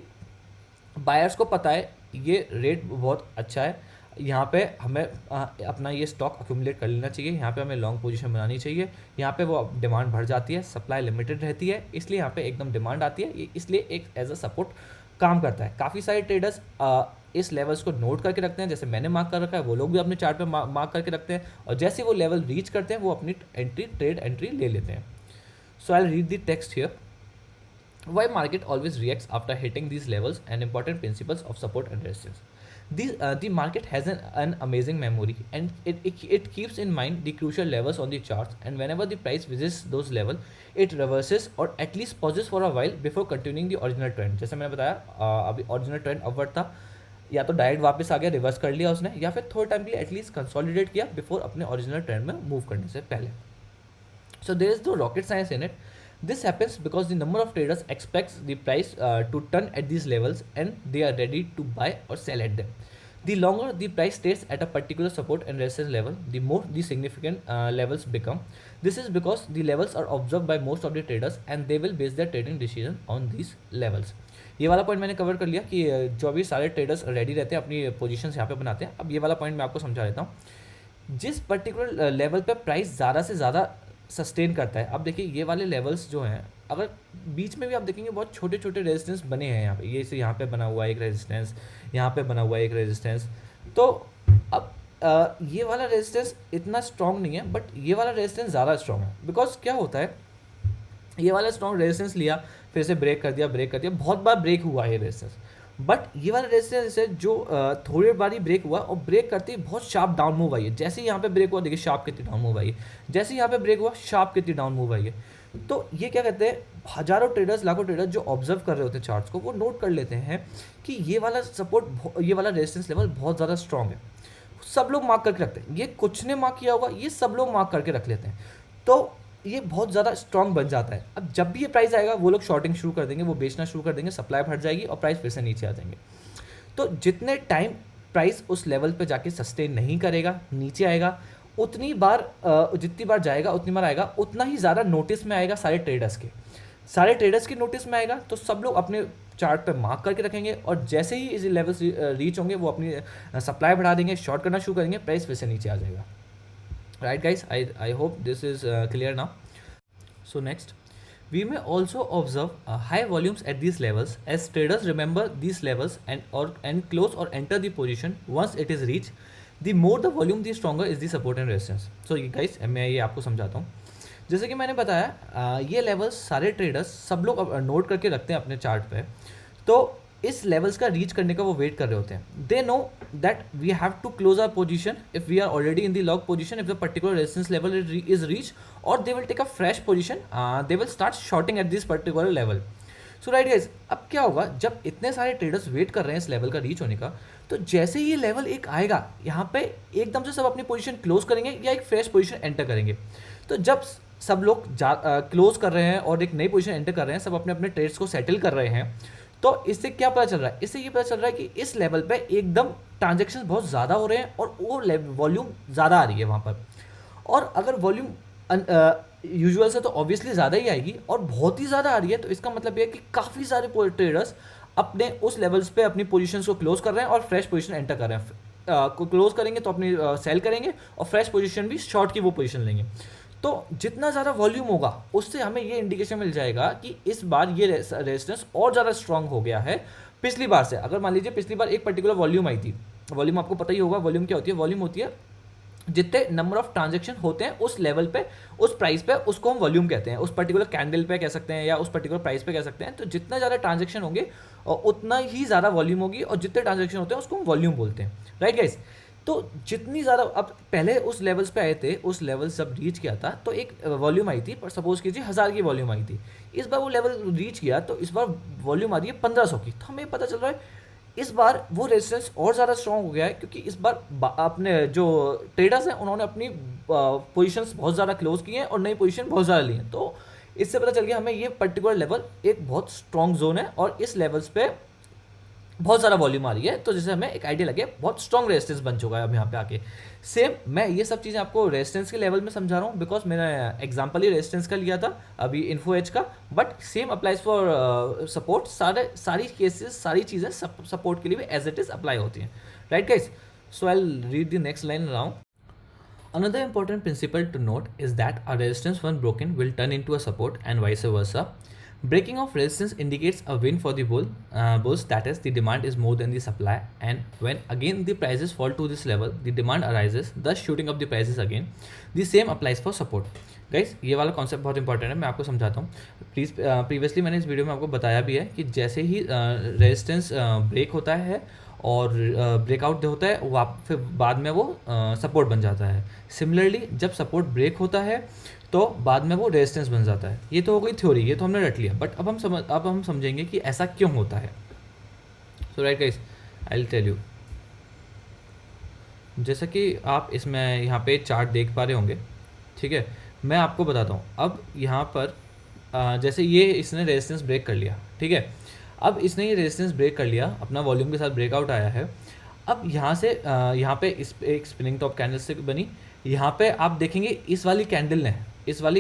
बायर्स को पता है ये रेट बहुत अच्छा है, यहाँ पे हमें अपना ये स्टॉक अक्यूमुलेट कर लेना चाहिए, यहाँ पे हमें लॉन्ग पोजीशन बनानी चाहिए। यहाँ पे वो डिमांड बढ़ जाती है, सप्लाई लिमिटेड रहती है, इसलिए यहाँ पे एकदम डिमांड आती है, इसलिए एक एज अ सपोर्ट काम करता है। काफ़ी सारे ट्रेडर्स इस लेवल्स को नोट करके रखते हैं, जैसे मैंने मार्क कर रखा है, वो लोग भी अपने चार्ट पे मार्क करके रखते हैं, और जैसे वो लेवल रीच करते हैं वो अपनी ट्रेड एंट्री ले लेते हैं। So I read the text here. Why market always reacts after hitting these levels and important principles of support and resistance. The market has an amazing memory and it keeps in mind the crucial levels on the charts, and whenever the price visits those levels it reverses or at least pauses for a while before continuing the original trend. जैसे मैंने बताया अभी original trend upward था, या तो direct वापस आ गया, reverse कर लिया उसने, या फिर थोड़े टाइम के लिए एटलीस्ट कंसोलिडेट किया बिफोर अपने ओरिजिनल ट्रेंड में मूव करने से पहले। So there is no rocket science in it. This happens because the number of traders expects the price to turn at these levels and they are ready to buy or sell at them. The longer the price stays at a particular support and resistance level, the more the significant levels become. This is because the levels are observed by most of the traders and they will base their trading decision on these levels. ये वाला point मैंने cover कर लिया कि जो भी सारे traders ready रहते हैं अपनी पोजीशंस यहाँ पे बनाते हैं. अब ये वाला पॉइंट मैं आपको समझा देता हूँ. जिस पर्टिकुलर लेवल पे प्राइस ज़्यादा से ज़्यादा सस्टेन करता है, अब देखिए ये वाले लेवल्स जो हैं, अगर बीच में भी आप देखेंगे बहुत छोटे छोटे रेजिस्टेंस बने हैं यहाँ पे, ये से यहाँ पे बना हुआ है एक रेजिस्टेंस, यहाँ पे बना हुआ है एक रेजिस्टेंस. तो अब ये वाला रेजिस्टेंस इतना स्ट्रॉन्ग नहीं है, बट ये वाला रेजिस्टेंस ज़्यादा स्ट्रॉन्ग है. बिकॉज क्या होता है, ये वाला स्ट्रॉन्ग रेजिस्टेंस लिया, फिर से ब्रेक कर दिया, बहुत बार ब्रेक हुआ है ये रेजिस्टेंस. बट ये वाला रेजिस्टेंस है जो थोड़ी बार ही ब्रेक हुआ और ब्रेक करते ही बहुत शार्प डाउन मूव आई है. जैसे ही यहाँ पे ब्रेक हुआ, देखिए शार्प कितनी डाउन मूव आई है. जैसे ही यहाँ पे ब्रेक हुआ, शार्प कितनी डाउन मूव आई है. तो ये क्या कहते हैं, हजारों ट्रेडर्स, लाखों ट्रेडर्स जो ऑब्जर्व कर रहे होते हैं चार्ट्स को, वो नोट कर लेते हैं कि ये वाला सपोर्ट, ये वाला रेजिस्टेंस लेवल बहुत ज़्यादा स्ट्रॉन्ग है. सब लोग मार्क करके रखते हैं. ये कुछ ने मार्क किया होगा, ये सब लोग मार्क करके रख लेते हैं. तो ये बहुत ज़्यादा स्ट्रॉन्ग बन जाता है. अब जब भी ये प्राइस आएगा, वो लोग शॉर्टिंग शुरू कर देंगे, वो बेचना शुरू कर देंगे, सप्लाई बढ़ जाएगी और प्राइस फिर से नीचे आ जाएंगे. तो जितने टाइम प्राइस उस लेवल पे जाके सस्टेन नहीं करेगा, नीचे आएगा, उतनी बार जितनी बार जाएगा उतनी बार आएगा, उतना ही ज़्यादा नोटिस में आएगा सारे ट्रेडर्स के नोटिस में आएगा. तो सब लोग अपने चार्ट पे मार्क करके रखेंगे और जैसे ही इस लेवल रीच होंगे, वो अपनी सप्लाई बढ़ा देंगे, शॉर्ट करना शुरू करेंगे, प्राइस फिर से नीचे आ जाएगा. Right guys, I hope this is clear now. So next, we may also observe high volumes at these levels as traders remember these levels and close or enter the position once it is reached. The more the volume, the stronger is the support and resistance. So guys, मैं ये आपको समझाता हूँ. जैसे कि मैंने बताया, ये लेवल्स सारे ट्रेडर्स सब लोग नोट करके रखते हैं अपने चार्ट पे. तो इस लेवल्स का रीच करने का वो वेट कर रहे होते हैं. They know that we have to close our position if we are already in the lock position if the particular resistance level is reach, और they will take a fresh position, they will start shorting at this particular level. So right guys, अब क्या होगा, जब इतने सारे traders wait कर रहे हैं इस लेवल का रीच होने का, तो जैसे ही ये लेवल एक आएगा, यहाँ पे एकदम से सब अपनी पोजीशन क्लोज करेंगे या एक फ्रेश पोजीशन एंटर करेंगे. तो जब सब लोग क्लोज कर रहे हैं और एक नई पोजीशन एंटर कर रहे हैं, सब अपने अपने ट्रेड्स को सेटल कर रहे हैं, तो इससे क्या पता चल रहा है, इससे ये पता चल रहा है कि इस लेवल पे एकदम ट्रांजेक्शन बहुत ज़्यादा हो रहे हैं और वो वॉल्यूम ज़्यादा आ रही है वहाँ पर. और अगर वॉल्यूम यूजुअल से तो ऑब्वियसली ज़्यादा ही आएगी और बहुत ही ज़्यादा आ रही है, तो इसका मतलब ये है कि काफ़ी सारे ट्रेडर्स अपने उस लेवल्स पे अपनी पोजीशंस को क्लोज कर रहे हैं और फ्रेश पोजीशन एंटर कर रहे हैं. क्लोज करेंगे तो अपनी सेल करेंगे और फ्रेश पोजीशन भी शॉर्ट की वो पोजीशन लेंगे. तो जितना ज़्यादा वॉल्यूम होगा, उससे हमें ये इंडिकेशन मिल जाएगा कि इस बार ये रेजिस्टेंस और ज़्यादा स्ट्रांग हो गया है पिछली बार से. अगर मान लीजिए पिछली बार एक पर्टिकुलर वॉल्यूम आई थी, वॉल्यूम आपको पता ही होगा वॉल्यूम क्या होती है. वॉल्यूम होती है जितने नंबर ऑफ ट्रांजेक्शन होते हैं उस लेवल पे, उस प्राइस पे, उसको हम वॉल्यूम कहते हैं. उस पर्टिकुलर कैंडल पे कह सकते हैं या उस पर्टिकुलर प्राइस पे कह सकते हैं. तो जितना ज़्यादा ट्रांजेक्शन होंगे उतना ही ज़्यादा वॉल्यूम होगी, और जितने ट्रांजेक्शन होते हैं उसको हम वॉल्यूम बोलते हैं. राइट गाइस, तो जितनी ज़्यादा, अब पहले उस लेवल्स पे आए थे, उस लेवल जब रीच किया था तो एक वॉल्यूम आई थी, पर सपोज कीजिए 1000 की वॉल्यूम आई थी. इस बार वो लेवल रीच किया तो इस बार वॉल्यूम आ रही है 1500 की. तो हमें पता चल रहा है इस बार वो रेजिस्टेंस और ज़्यादा स्ट्रॉन्ग हो गया है, क्योंकि इस बार अपने जो ट्रेडर्स हैं उन्होंने अपनी पोजीशंस बहुत ज़्यादा क्लोज की हैं और नई पोजीशन बहुत ज़्यादा ली हैं. तो इससे पता चल गया हमें ये पर्टिकुलर लेवल एक बहुत स्ट्रॉन्ग जोन है और इस लेवल्स पे बहुत ज़्यादा वॉल्यूम आ रही है. तो जैसे हमें एक आइडिया लगे बहुत स्ट्रॉन्ग रेजिस्टेंस बन चुका है अब यहाँ पे आके. सेम मैं ये सब चीज़ें आपको रेजिस्टेंस के लेवल में समझा रहा हूँ, बिकॉज मैंने एग्जांपल ही रेजिस्टेंस का लिया था अभी इन्फो एज का, but same applies for support. सारी केसेस, सारी चीज़ें सपोर्ट के लिए भी एज इट इज़ अप्लाई होती हैं. Right guys, so I will read the next line now. Another important principle to note is that a resistance when broken will turn into a support and vice versa. Breaking of resistance indicates a win for the bulls, that is, the demand is more than the supply, and when again the prices fall to this level, the demand arises, thus shooting up the prices again. The same applies for support. Guys, ये वाला concept बहुत important है, मैं आपको समझाता हूँ. Previously मैंने इस वीडियो में आपको बताया भी है कि जैसे ही रेजिस्टेंस ब्रेक होता है और ब्रेकआउट होता है, वो फिर बाद में वो सपोर्ट बन जाता है. सिमिलरली जब सपोर्ट ब्रेक होता है तो बाद में वो रेजिस्टेंस बन जाता है. ये तो हो गई थ्योरी, ये तो हमने रट लिया, बट अब हम समझेंगे कि ऐसा क्यों होता है. So right guys, I will tell you. जैसा कि आप इसमें यहाँ पे चार्ट देख पा रहे होंगे, ठीक है, मैं आपको बताता हूँ. अब यहाँ पर जैसे ये इसने रेजिस्टेंस ब्रेक कर लिया, ठीक है। अब इसने ये रेजिस्टेंस ब्रेक कर लिया, अपना वॉल्यूम के साथ ब्रेकआउट आया है। अब यहाँ से यहाँ पे इस पे एक स्पिनिंग टॉप कैंडलस्टिक बनी। यहाँ पे आप देखेंगे इस वाली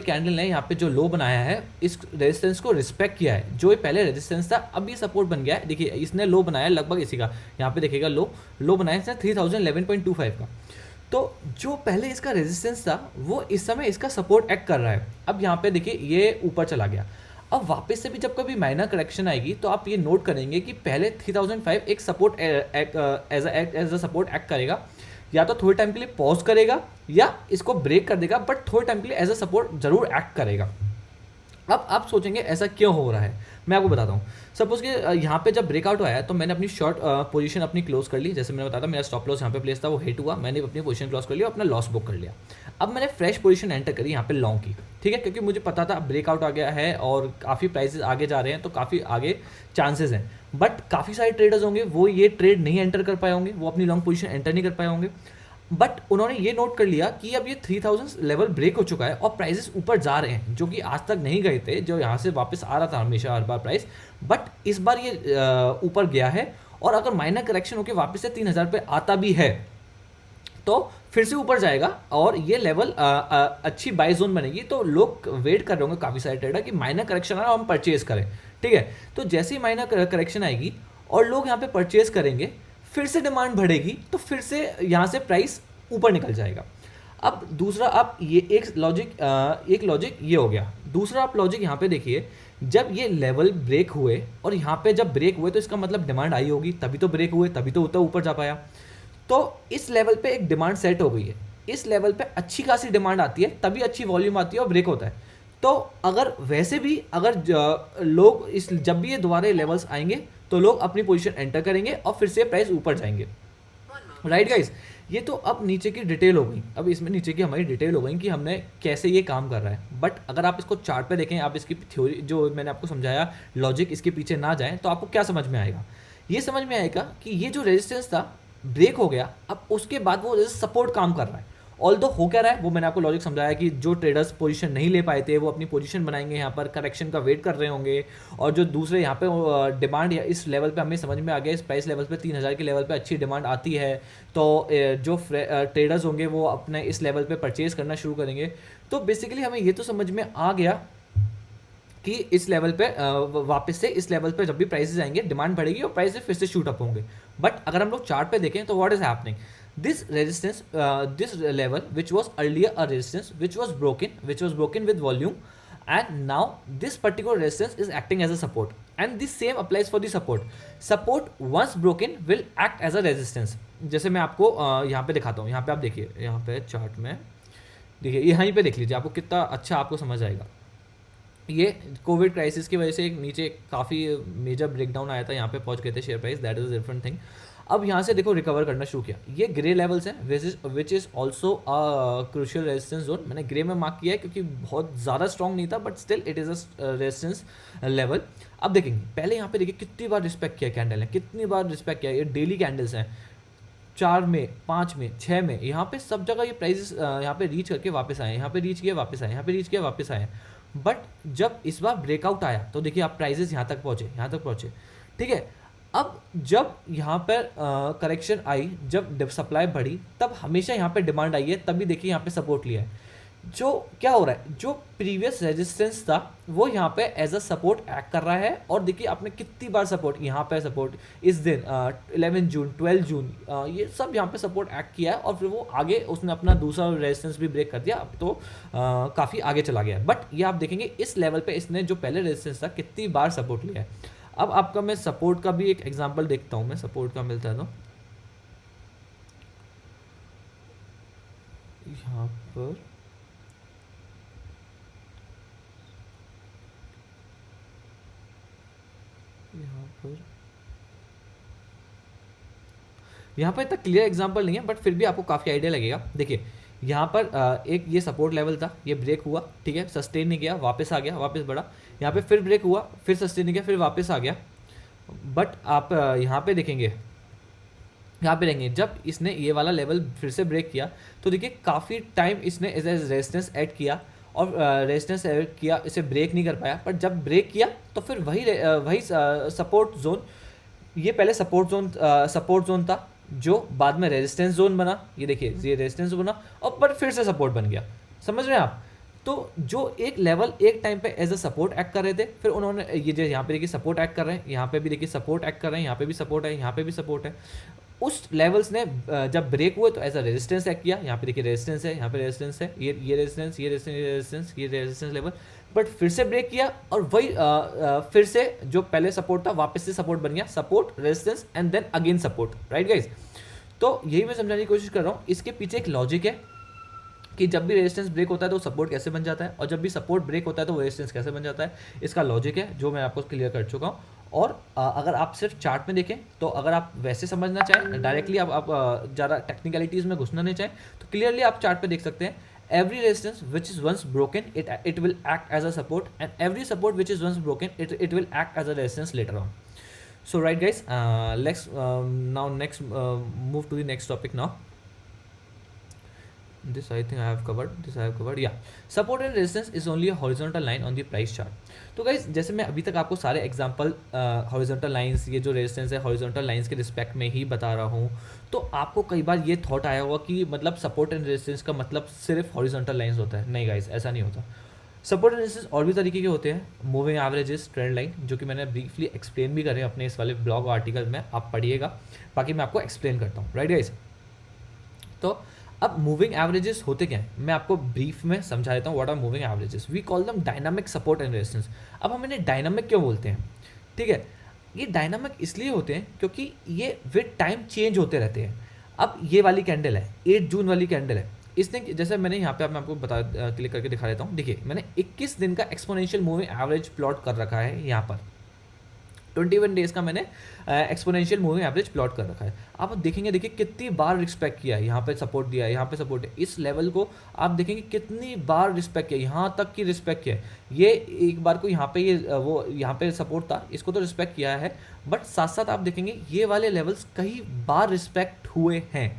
कैंडल ने यहाँ पे जो लो बनाया है, इस रेजिस्टेंस को रिस्पेक्ट किया है। जो ये पहले रेजिस्टेंस था, अब ये सपोर्ट बन गया है। देखिए इसने लो बनाया लगभग इसी का, यहाँ पे देखिएगा लो बनाया इसने 3011.25 का। तो जो पहले इसका रेजिस्टेंस था, वो इस समय इसका सपोर्ट एक्ट कर रहा है। अब यहाँ पे देखिए ये ऊपर चला गया। अब वापस से भी जब कभी माइनर करेक्शन आएगी, तो आप ये नोट करेंगे कि पहले 3005 एक support as a support act करेगा, या तो थोड़े टाइम के लिए पॉज करेगा या इसको ब्रेक कर देगा, बट थोड़े टाइम के लिए एज अ सपोर्ट जरूर एक्ट करेगा। अब आप सोचेंगे ऐसा क्यों हो रहा है, मैं आपको बताता हूँ। सपोज कि यहाँ पे जब ब्रेकआउट आया, तो मैंने अपनी शॉर्ट पोजीशन अपनी क्लोज कर ली। जैसे मैंने बताया था, मेरा स्टॉप लॉस यहाँ पे प्लेस था, वो हिट हुआ, मैंने अपनी पोजीशन क्लोज कर लिया, अपना लॉस बुक कर लिया। अब मैंने फ्रेश पोजीशन एंटर करी यहाँ पे लॉन्ग की, ठीक है, क्योंकि मुझे पता था ब्रेकआउट आ गया है और काफ़ी प्राइसेस आगे जा रहे हैं, तो काफ़ी आगे चांसेस हैं। बट काफ़ी सारे ट्रेडर्स होंगे, वो ये ट्रेड नहीं एंटर कर पाए होंगे, वो अपनी लॉन्ग पोजीशन एंटर नहीं कर पाए होंगे। बट उन्होंने ये नोट कर लिया कि अब ये 3000 लेवल ब्रेक हो चुका है और प्राइसेस ऊपर जा रहे हैं, जो कि आज तक नहीं गए थे, जो यहाँ से वापस आ रहा था हमेशा हर बार प्राइस। बट इस बार ये ऊपर गया है, और अगर माइनर करेक्शन होकर वापस से 3000 पे आता भी है, तो फिर से ऊपर जाएगा और ये लेवल अच्छी बाय जोन बनेगी। तो लोग वेट कर रहे होंगे काफ़ी सारे ट्रेडर कि माइनर करेक्शन आए और हम परचेज करें, ठीक है। तो जैसे ही माइनर करेक्शन आएगी और लोग यहाँ पे परचेज करेंगे, फिर से डिमांड बढ़ेगी, तो फिर से यहाँ से प्राइस ऊपर निकल जाएगा। अब दूसरा आप ये एक लॉजिक ये हो गया। दूसरा आप लॉजिक यहाँ पे देखिए, जब ये लेवल ब्रेक हुए और यहाँ पे जब ब्रेक हुए, तो इसका मतलब डिमांड आई होगी, तभी तो ब्रेक हुए, तभी तो उतना ऊपर जा पाया। तो इस लेवल पे एक डिमांड सेट हो गई है, इस लेवल पे अच्छी खासी डिमांड आती है, तभी अच्छी वॉल्यूम आती है और ब्रेक होता है। तो अगर वैसे भी लोग जब भी ये दोबारा लेवल्स आएंगे, तो लोग अपनी पोजीशन एंटर करेंगे और फिर से प्राइस ऊपर जाएंगे, राइट गाइस। ये तो अब नीचे की डिटेल हो गई। अब इसमें नीचे की हमारी डिटेल हो गई कि हमने कैसे ये काम कर रहा है। बट अगर आप इसको चार्ट पे देखें, आप इसकी थ्योरी जो मैंने आपको समझाया, लॉजिक इसके पीछे ना जाएं, तो आपको क्या समझ में आएगा? ये समझ में आएगा कि ये जो रेजिस्टेंस था ब्रेक हो गया, अब उसके बाद वो सपोर्ट काम कर रहा है। ऑल्दो हो क्या रहा है, वो मैंने आपको लॉजिक समझाया कि जो ट्रेडर्स पोजीशन नहीं ले पाए थे, वो अपनी पोजीशन बनाएंगे, यहाँ पर करेक्शन का वेट कर रहे होंगे। और जो दूसरे यहाँ पे डिमांड या इस लेवल पे हमें समझ में आ गया, इस प्राइस लेवल पे 3000 के लेवल पे अच्छी डिमांड आती है, तो जो ट्रेडर्स होंगे वो अपने इस लेवल पे परचेज करना शुरू करेंगे। तो बेसिकली हमें ये तो समझ में आ गया कि इस लेवल पे वापस से इस लेवल पे जब भी प्राइसेस आएंगे, डिमांड बढ़ेगी और प्राइसेस फिर से शूट अप होंगे। बट अगर हम लोग चार्ट पे देखें, तो what is happening, this resistance this level which was earlier a resistance which was broken with volume, and now this particular resistance is acting as a support, and the same applies for the support once broken will act as a resistance। जैसे मैं आपको यहाँ पे दिखाता हूँ, यहाँ पे आप देखिए, यहाँ पे चार्ट में देखिए, यहीं पे देख लीजिए, आपको कितना अच्छा आपको समझ आएगा। ये कोविड क्राइसिस की वजह से एक नीचे काफ़ी मेजर ब्रेकडाउन आया था, यहाँ पे पहुँच गए थे share price, that is a different thing. अब यहाँ से देखो रिकवर करना शुरू किया। ये ग्रे लेवल्स हैं which is also crucial resistance zone. मैंने ग्रे में मार्क किया है क्योंकि बहुत ज़्यादा स्ट्रॉन्ग नहीं था, but still it is a resistance level. अब देखेंगे, पहले यहाँ पे देखिए कितनी बार रिस्पेक्ट किया कैंडल है, कितनी बार रिस्पेक्ट किया। ये डेली कैंडल्स हैं, 4 में, 5 में, 6 में, यहाँ पे सब जगह ये प्राइजेस यहाँ पे रीच करके वापस आए, यहाँ पे रीच किया वापस आए, यहाँ पे रीच किया वापस आए। बट जब इस बार ब्रेकआउट आया, तो देखिए आप प्राइजेस यहाँ तक पहुँचे, ठीक है। अब जब यहाँ पर करेक्शन आई, जब सप्लाई बढ़ी, तब हमेशा यहाँ पे डिमांड आई है, तभी देखिए यहाँ पे सपोर्ट लिया है। जो क्या हो रहा है, जो प्रीवियस रेजिस्टेंस था वो यहाँ पे एज अ सपोर्ट एक्ट कर रहा है। और देखिए आपने कितनी बार सपोर्ट, यहाँ पे सपोर्ट इस दिन 11 जून 12 जून ये सब यहाँ पे सपोर्ट एक्ट किया है, और फिर वो आगे उसने अपना दूसरा रेजिस्टेंस भी ब्रेक कर दिया। अब तो काफ़ी आगे चला गया। बट ये आप देखेंगे इस लेवल पे इसने जो पहले रेजिस्टेंस था कितनी बार सपोर्ट लिया है। अब आपका मैं सपोर्ट का भी एक एग्जांपल देखता हूँ, मैं सपोर्ट का मिलता है तो यहाँ पर यहाँ पर इतना क्लियर एग्जांपल नहीं है, बट फिर भी आपको काफ़ी आइडिया लगेगा। देखिए यहाँ पर एक ये सपोर्ट लेवल था, ये ब्रेक हुआ, ठीक है, सस्टेन नहीं किया, वापस आ गया, वापस बढ़ा, यहाँ पे फिर ब्रेक हुआ, फिर सस्टेन नहीं किया, फिर वापस आ गया। बट आप यहाँ पे देखेंगे, जब इसने ये वाला लेवल फिर से ब्रेक किया, तो देखिए काफ़ी टाइम इसने एज रेजिस्टेंस ऐड किया, और रेजिस्टेंस किया, इसे ब्रेक नहीं कर पाया, पर जब ब्रेक किया तो फिर वही सपोर्ट जोन, ये पहले सपोर्ट जोन था जो बाद में रेजिस्टेंस जोन बना, ये देखिए ये रेजिस्टेंस बना और पर फिर से सपोर्ट बन गया। समझ रहे हैं आप? तो जो एक लेवल एक टाइम पे एज अ सपोर्ट एक्ट कर रहे थे, फिर उन्होंने ये जो यहाँ पे देखिए सपोर्ट एक्ट कर रहे हैं, यहाँ पे भी देखिए सपोर्ट एक्ट कर रहे हैं, यहाँ पे भी सपोर्ट है, यहाँ पे भी सपोर्ट है, उस लेवल्स ने जब ब्रेक हुए तो एज अ रेजिस्टेंस एक्ट किया। यहाँ पे देखिए रेजिस्टेंस है, यहाँ पे रेजिस्टेंस है, ये रेजिस्टेंस, ये रेजिस्टेंस, ये रेजिस्टेंस, ये रेजिस्टेंस लेवल, बट फिर से ब्रेक किया और वही फिर से जो पहले सपोर्ट था वापस से सपोर्ट बन गया, support resistance and then again support, right guys? तो यही मैं समझाने की कोशिश कर रहा हूँ। इसके पीछे एक लॉजिक है कि जब भी रेजिस्टेंस ब्रेक होता है तो सपोर्ट कैसे बन जाता है, और जब भी सपोर्ट ब्रेक होता है तो वो रेजिस्टेंस कैसे बन जाता है। इसका लॉजिक है जो मैं आपको क्लियर कर चुका हूँ। और अगर आप सिर्फ चार्ट में देखें तो अगर आप वैसे समझना चाहें डायरेक्टली, आप ज़्यादा टेक्निकलिटीज़ में घुसना नहीं चाहें, तो क्लियरली आप चार्ट पे देख सकते हैं, every resistance which is once broken, it will act as a support, and every support which is once broken, it will act as a resistance later on. So right guys, let's move to the next topic now. This I think I have covered. Yeah, support and resistance is only a horizontal line on the price chart. तो guys जैसे मैं अभी तक आपको सारे example horizontal lines, ये जो resistance है हॉरिजॉन्टल लाइंस के रिस्पेक्ट में ही बता रहा हूँ, तो आपको कई बार ये थॉट आया होगा कि मतलब सपोर्ट एंड रेजिस्टेंस का मतलब सिर्फ हॉरिजॉन्टल लाइंस होता है। नहीं गाइज, ऐसा नहीं होता। सपोर्ट एंड रेजिस्टेंस और भी तरीके के होते हैं। मूविंग एवरेजेस, ट्रेंड लाइन, जो कि मैंने ब्रीफली एक्सप्लेन भी करे अपने इस वाले ब्लॉग आर्टिकल में, आप पढ़िएगा, बाकी मैं आपको एक्सप्लेन करता हूँ, राइट गाइज? तो अब मूविंग एवरेजेस होते क्या हैं, मैं आपको ब्रीफ में समझा देता हूँ। What are moving averages? We call them dynamic support and resistance. अब हम इन्हें डायनामिक क्यों बोलते हैं? ठीक है, ये डायनामिक इसलिए होते हैं क्योंकि ये विद टाइम चेंज होते रहते हैं। अब ये वाली कैंडल है, 8 जून वाली कैंडल है, इसने जैसे मैंने यहाँ पे मैं आपको क्लिक करके दिखा देता हूँ। देखिए मैंने 21 दिन का एक्सपोनेंशियल मूविंग एवरेज प्लॉट कर रखा है यहाँ पर, 21 डेज का मैंने एक्सपोनेंशियल मूविंग एवरेज प्लॉट कर रखा है। आप देखेंगे, देखिए कितनी बार रिस्पेक्ट किया है, यहाँ पे सपोर्ट दिया है, यहाँ पे सपोर्ट है, इस लेवल को आप देखेंगे कितनी बार रिस्पेक्ट किया, यहाँ तक की रिस्पेक्ट किया है। ये एक बार को यहाँ पे वो यहाँ पे सपोर्ट था, इसको तो रिस्पेक्ट किया है, बट साथ साथ आप देखेंगे ये वाले लेवल्स कई बार रिस्पेक्ट हुए हैं।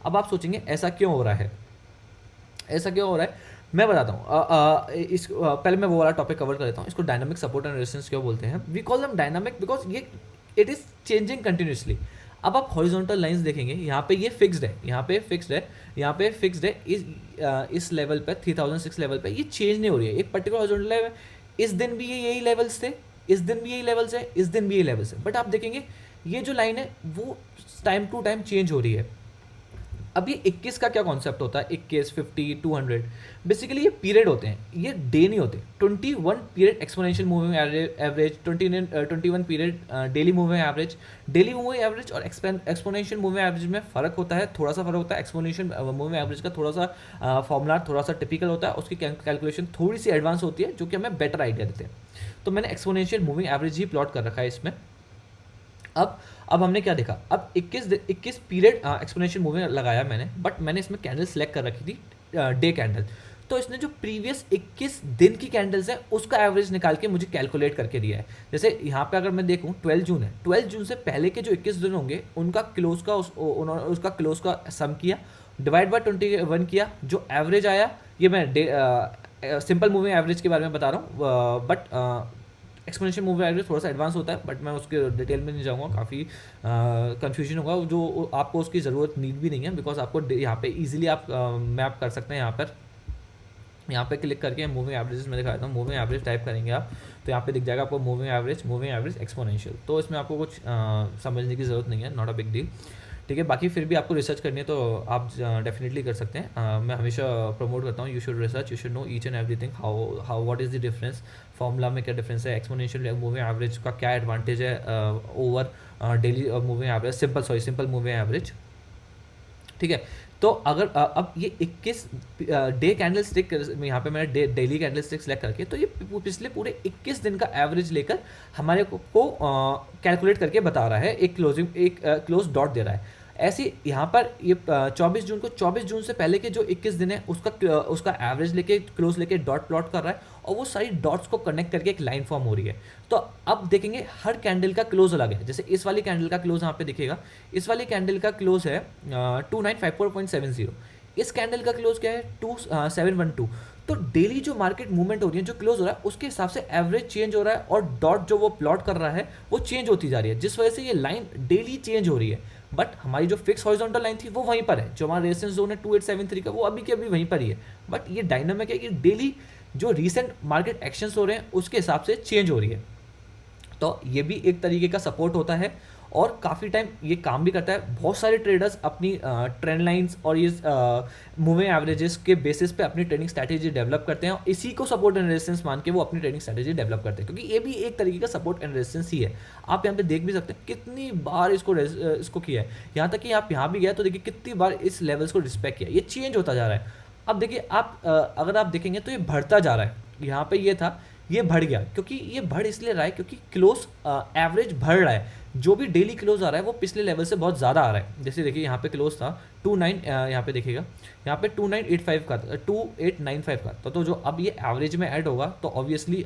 अब आप सोचेंगे ऐसा क्यों हो रहा है, ऐसा क्यों हो रहा है? मैं बताता हूँ। पहले मैं वो वाला टॉपिक कवर कर लेता हूँ। इसको डायनामिक सपोर्ट एंड रेजिस्टेंस क्यों बोलते हैं? We call them dynamic because ये इट इज़ चेंजिंग कंटिन्यूसली। अब आप हॉरिजॉन्टल लाइंस देखेंगे, यहाँ पे ये फिक्स्ड है, यहाँ पे फिक्स्ड है, यहाँ पे फिक्स्ड है, इस लेवल पे 3006 लेवल पे ये चेंज नहीं हो रही है। एक पर्टिकुलर हॉरिजॉन्टल लाइन है, इस दिन भी ये यही लेवल्स थे, इस दिन भी यही लेवल्स है, इस दिन भी यही लेवल्स है, बट आप देखेंगे ये जो लाइन है वो टाइम टू टाइम चेंज हो रही है। अब ये 21 का क्या कॉन्सेप्ट होता है? 21, 50, 200, बेसिकली ये पीरियड होते हैं, ये डे नहीं होते। 21 period exponential moving average, 21 period daily moving average. Daily moving average और एक्सपोनेंशियल मूविंग एवरेज में फ़र्क होता है, थोड़ा सा फ़र्क होता है। एक्सपोनेंशियल मूविंग एवरेज का थोड़ा सा फॉर्मूला थोड़ा सा टिपिकल होता है, उसकी कैलकुलेशन थोड़ी सी एडवांस होती है, जो कि हमें बेटर आइडिया देते हैं। तो मैंने एक्सपोनेंशियल मूविंग एवरेज ही प्लॉट कर रखा है इसमें। अब हमने क्या देखा? अब 21 पीरियड एक्सपोनेंशियल मूविंग लगाया मैंने, बट मैंने इसमें कैंडल सेलेक्ट कर रखी थी डे कैंडल। तो इसने जो प्रीवियस 21 दिन की कैंडल्स है उसका एवरेज निकाल के मुझे कैलकुलेट करके दिया है। जैसे यहाँ पे अगर मैं देखूँ 12 जून है, 12 जून से पहले के जो 21 दिन होंगे उनका क्लोज का उन्होंने उसका क्लोज का सम किया, डिवाइड बाय 21 किया, जो एवरेज आया। ये मैं सिंपल मूविंग एवरेज के बारे में बता रहा हूँ, बट एक्सपोनेंशियल मूविंग एवरेज थोड़ा सा एडवांस होता है, बट मैं उसके डिटेल में नहीं जाऊँगा, काफ़ी कन्फ्यूजन होगा, जो आपको उसकी ज़रूरत नीड भी नहीं है, बिकॉज आपको यहाँ पे इजीली आप मैप कर सकते हैं। यहाँ पे क्लिक करके मूविंग एवरेजेस में दिखा देता हूँ। मूविंग एवरेज टाइप करेंगे आप तो यहाँ पे दिख जाएगा आपको मूविंग एवरेज एक्सपोनेंशियल। तो इसमें आपको कुछ समझने की ज़रूरत नहीं है, नॉट अ बिग डील, ठीक है। बाकी फिर भी आपको रिसर्च करनी है तो आप डेफिनेटली कर सकते हैं। मैं हमेशा प्रमोट करता हूँ, you should research, you should know each and everything, how what is the difference, formula में क्या डिफरेंस है, एक्सपोनेंशियल मूविंग एवरेज का क्या एडवांटेज है over daily moving average, simple moving average, ठीक है। तो अगर अब ये 21 डे कैंडल स्टिक, यहाँ पे मैंने डेली कैंडल स्टिक सेलेक्ट करके, तो ये पिछले पूरे 21 दिन का एवरेज लेकर हमारे को कैलकुलेट करके बता रहा है, एक क्लोज डॉट दे रहा है। ऐसे यहाँ पर ये 24 जून को 24 जून से पहले के जो 21 दिन है उसका एवरेज लेके क्लोज लेके डॉट प्लॉट कर रहा है, और वो सारी डॉट्स को कनेक्ट करके एक लाइन फॉर्म हो रही है। तो अब देखेंगे हर कैंडल का क्लोज अलग है। जैसे इस वाली कैंडल का क्लोज यहाँ पे दिखेगा, इस वाली कैंडल का क्लोज है 2954.70, इस कैंडल का क्लोज क्या है 2712। तो डेली जो मार्केट मूवमेंट हो रही है, जो क्लोज हो रहा है, उसके हिसाब से एवरेज चेंज हो रहा है और डॉट जो वो प्लॉट कर रहा है वो चेंज होती जा रही है, जिस वजह से ये लाइन डेली चेंज हो रही है। बट हमारी जो फिक्स हॉरिजॉन्टल लाइन थी वो वहीं पर है, जो हमारा रेजिस्टेंस जोन है 2873 का, वो अभी के अभी वहीं पर ही है। बट ये डायनामिक है कि डेली जो रिसेंट मार्केट एक्शंस हो रहे हैं उसके हिसाब से चेंज हो रही है। तो ये भी एक तरीके का सपोर्ट होता है और काफ़ी टाइम ये काम भी करता है। बहुत सारे ट्रेडर्स अपनी ट्रेंड लाइंस और ये मूविंग एवरेजेस के बेसिस पे अपनी ट्रेडिंग स्ट्रैटेजी डेवलप करते हैं और इसी को सपोर्ट एंड रेजिस्टेंस मान के वो अपनी ट्रेडिंग स्ट्रैटेजी डेवलप करते हैं, क्योंकि ये भी एक तरीके का सपोर्ट एंड रेजिस्टेंस ही है। आप यहाँ पे देख भी सकते हैं कितनी बार इसको किया है, यहाँ तक कि आप यहाँ भी गया तो देखिए कितनी बार इस लेवल्स को रिस्पेक्ट किया। ये चेंज होता जा रहा है। अब देखिए आप अगर आप देखेंगे तो ये बढ़ता जा रहा है। यहाँ पे ये था, ये बढ़ गया, क्योंकि ये बढ़ इसलिए रहा है क्योंकि क्लोज एवरेज बढ़ रहा है। जो भी डेली क्लोज आ रहा है वो पिछले लेवल से बहुत ज़्यादा आ रहा है। जैसे देखिए यहाँ पे क्लोज था 29, यहाँ पे देखिएगा यहाँ पे 2985 का 2895 का तो जो अब ये एवरेज में ऐड होगा तो ऑब्वियसली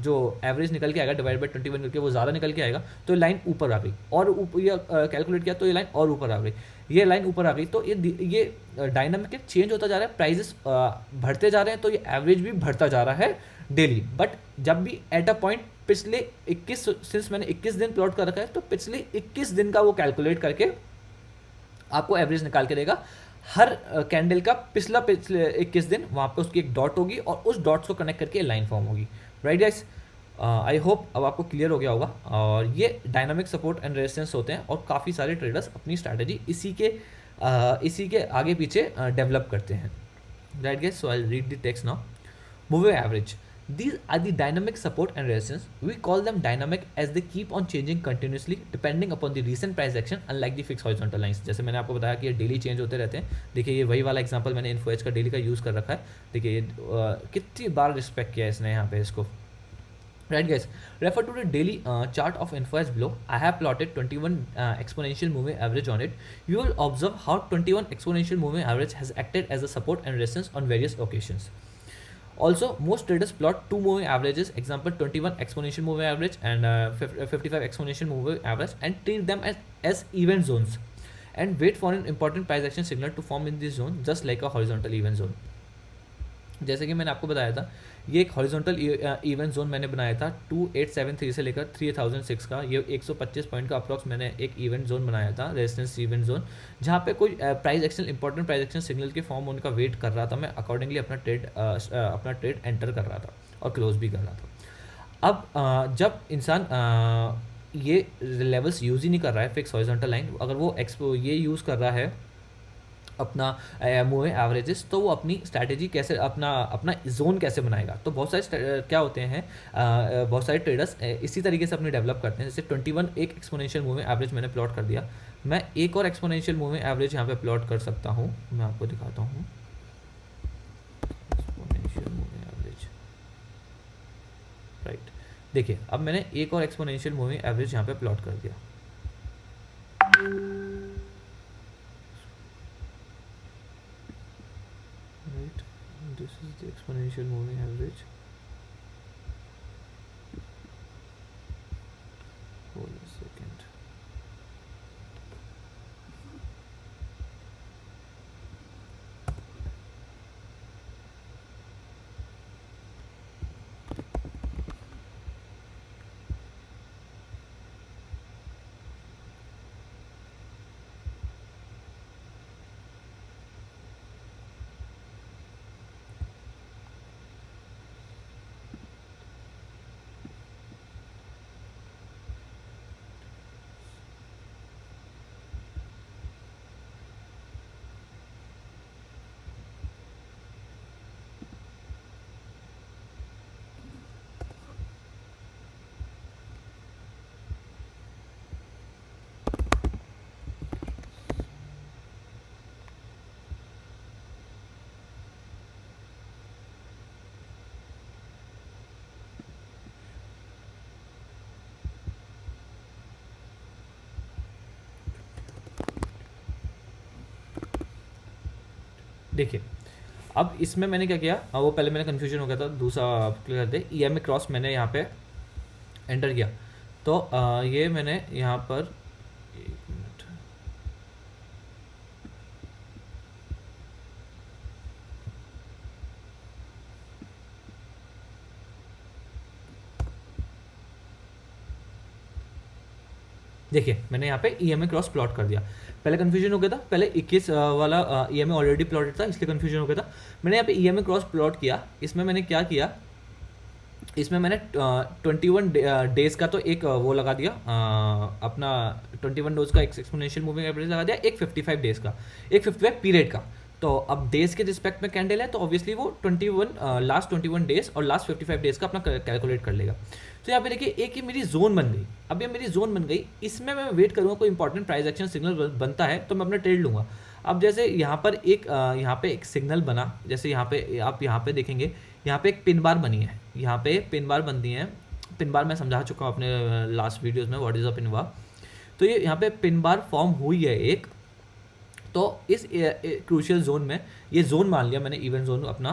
जो एवरेज निकल के आएगा डिवाइड बाई 21 करके वो ज़्यादा निकल के आएगा, तो लाइन ऊपर आ गई और ये कैलकुलेट किया तो ये लाइन और ऊपर आ गई, ये लाइन ऊपर आ गई। तो ये डायनामिक चेंज होता जा रहा है, प्राइजेस बढ़ते जा रहे हैं, तो ये एवरेज भी बढ़ता जा रहा है डेली। बट जब भी एट अ पॉइंट पिछले 21, सिंस मैंने 21 दिन प्लॉट कर रखा है तो पिछले 21 दिन का वो कैलकुलेट करके आपको एवरेज निकाल के देगा। हर कैंडल का पिछले 21 दिन वहाँ पे उसकी एक डॉट होगी और उस डॉट्स को कनेक्ट करके लाइन फॉर्म होगी। राइट गाइस, आई होप अब आपको क्लियर हो गया होगा। और ये डायनामिक सपोर्ट एंड रेजिस्टेंस होते हैं और काफ़ी सारे ट्रेडर्स अपनी स्ट्रैटेजी इसी के आगे पीछे डेवलप करते हैं। Right guys, so I read the text now. Moving average. These are the dynamic support and resistance. We call them dynamic as they keep on changing continuously depending upon the recent price action, unlike the fixed horizontal lines. जैसे मैंने आपको बताया कि ये daily change होते रहते हैं। देखिए ये वही वाला एग्जांपल मैंने इन्फोएज का डेली का यूज़ कर रखा है। देखिए ये कितनी बार रिस्पेक्ट किया है इसने यहाँ पे इसको। Right guys, refer to the daily chart of InfoEdge below. I have plotted 21 exponential moving average on it. You will observe how 21 exponential moving average has acted as a support and resistance on various occasions. Also, most traders plot two moving averages, example 21 exponential moving average and 55 exponential moving average, and treat them as event zones and wait for an important price action signal to form in this zone, just like a horizontal event zone. जैसे कि मैंने आपको बताया था, ये एक horizontal event zone मैंने बनाया था 2873 से लेकर 3006 का। ये 125 पॉइंट का अप्रॉक्स मैंने एक इवेंट जोन बनाया था, रेजिस्टेंस इवेंट जोन, जहाँ पे कोई price action important price action signal के फॉर्म होने का वेट कर रहा था। मैं अकॉर्डिंगली अपना ट्रेड एंटर कर रहा था और क्लोज भी कर रहा था। अब जब इंसान ये लेवल्स यूज़ ही नहीं कर रहा है फिक्स हॉरिजॉन्टल लाइन, अगर वो ये यूज़ कर रहा है अपना मूविंग एवरेजेस, तो वो अपनी स्ट्रैटेजी कैसे अपना जोन कैसे बनाएगा। तो बहुत सारे क्या होते हैं, बहुत सारे ट्रेडर्स इसी तरीके से अपनी डेवलप करते हैं। जैसे 21 एक एक्सपोनेंशियल मूविंग एवरेज मैंने प्लॉट कर दिया, मैं एक और एक्सपोनेंशियल मूविंग एवरेज यहाँ पे प्लॉट कर सकता हूँ। मैं आपको दिखाता हूँ एक्सपोनेंशियल मूविंग एवरेज। राइट, देखिए अब मैंने एक और एक्सपोनेंशियल मूविंग एवरेज यहाँ पे प्लॉट कर दिया। Right, this is the exponential moving average. Hold a second. देखिए अब इसमें मैंने क्या किया, वो पहले मैंने कन्फ्यूजन हो गया था, दूसरा क्लियर करते EMA क्रॉस मैंने यहाँ पे एंटर किया। तो ये मैंने यहाँ पर एक मिनट, देखिए मैंने यहाँ पे EMA क्रॉस प्लॉट कर दिया। पहले कन्फ्यूजन हो गया था, पहले 21 वाला EMA ऑलरेडी प्लॉटेड था इसलिए कन्फ्यूजन हो गया था। मैंने यहाँ पे EMA क्रॉस प्लॉट किया। इसमें मैंने क्या किया, इसमें मैंने 21 डेज़ का तो एक वो लगा दिया, अपना 21 डेज का एक एक्सपोनेंशियल मूविंग एवरेज लगा दिया, एक 55 डेज़ का, एक 55 पीरियड का। तो अब डेज के रिस्पेक्ट में कैंडल है तो ऑब्वियसली वो 21 लास्ट 21 डेज और लास्ट 55 डेज का अपना कैलकुलेट कर लेगा। तो यहाँ पे देखिए एक ये मेरी जोन बन गई। अब ये मेरी जोन बन गई, इसमें मैं वेट करूँगा कोई इंपॉर्टेंट प्राइस एक्शन सिग्नल बनता है तो मैं अपना ट्रेड लूँगा। अब जैसे यहाँ पर यहाँ पे एक सिग्नल बना, जैसे यहाँ पे आप यहाँ पे देखेंगे, यहाँ पे एक पिन बार बनी है, यहाँ पे पिन बार बनती है। पिन बार मैं समझा चुका हूँ अपने लास्ट वीडियोस में, what is a pin bar. तो ये यहाँ पे पिन बार फॉर्म हुई है एक। तो इस क्रूशियल जोन में, ये जोन मान लिया मैंने इवेंट जोन अपना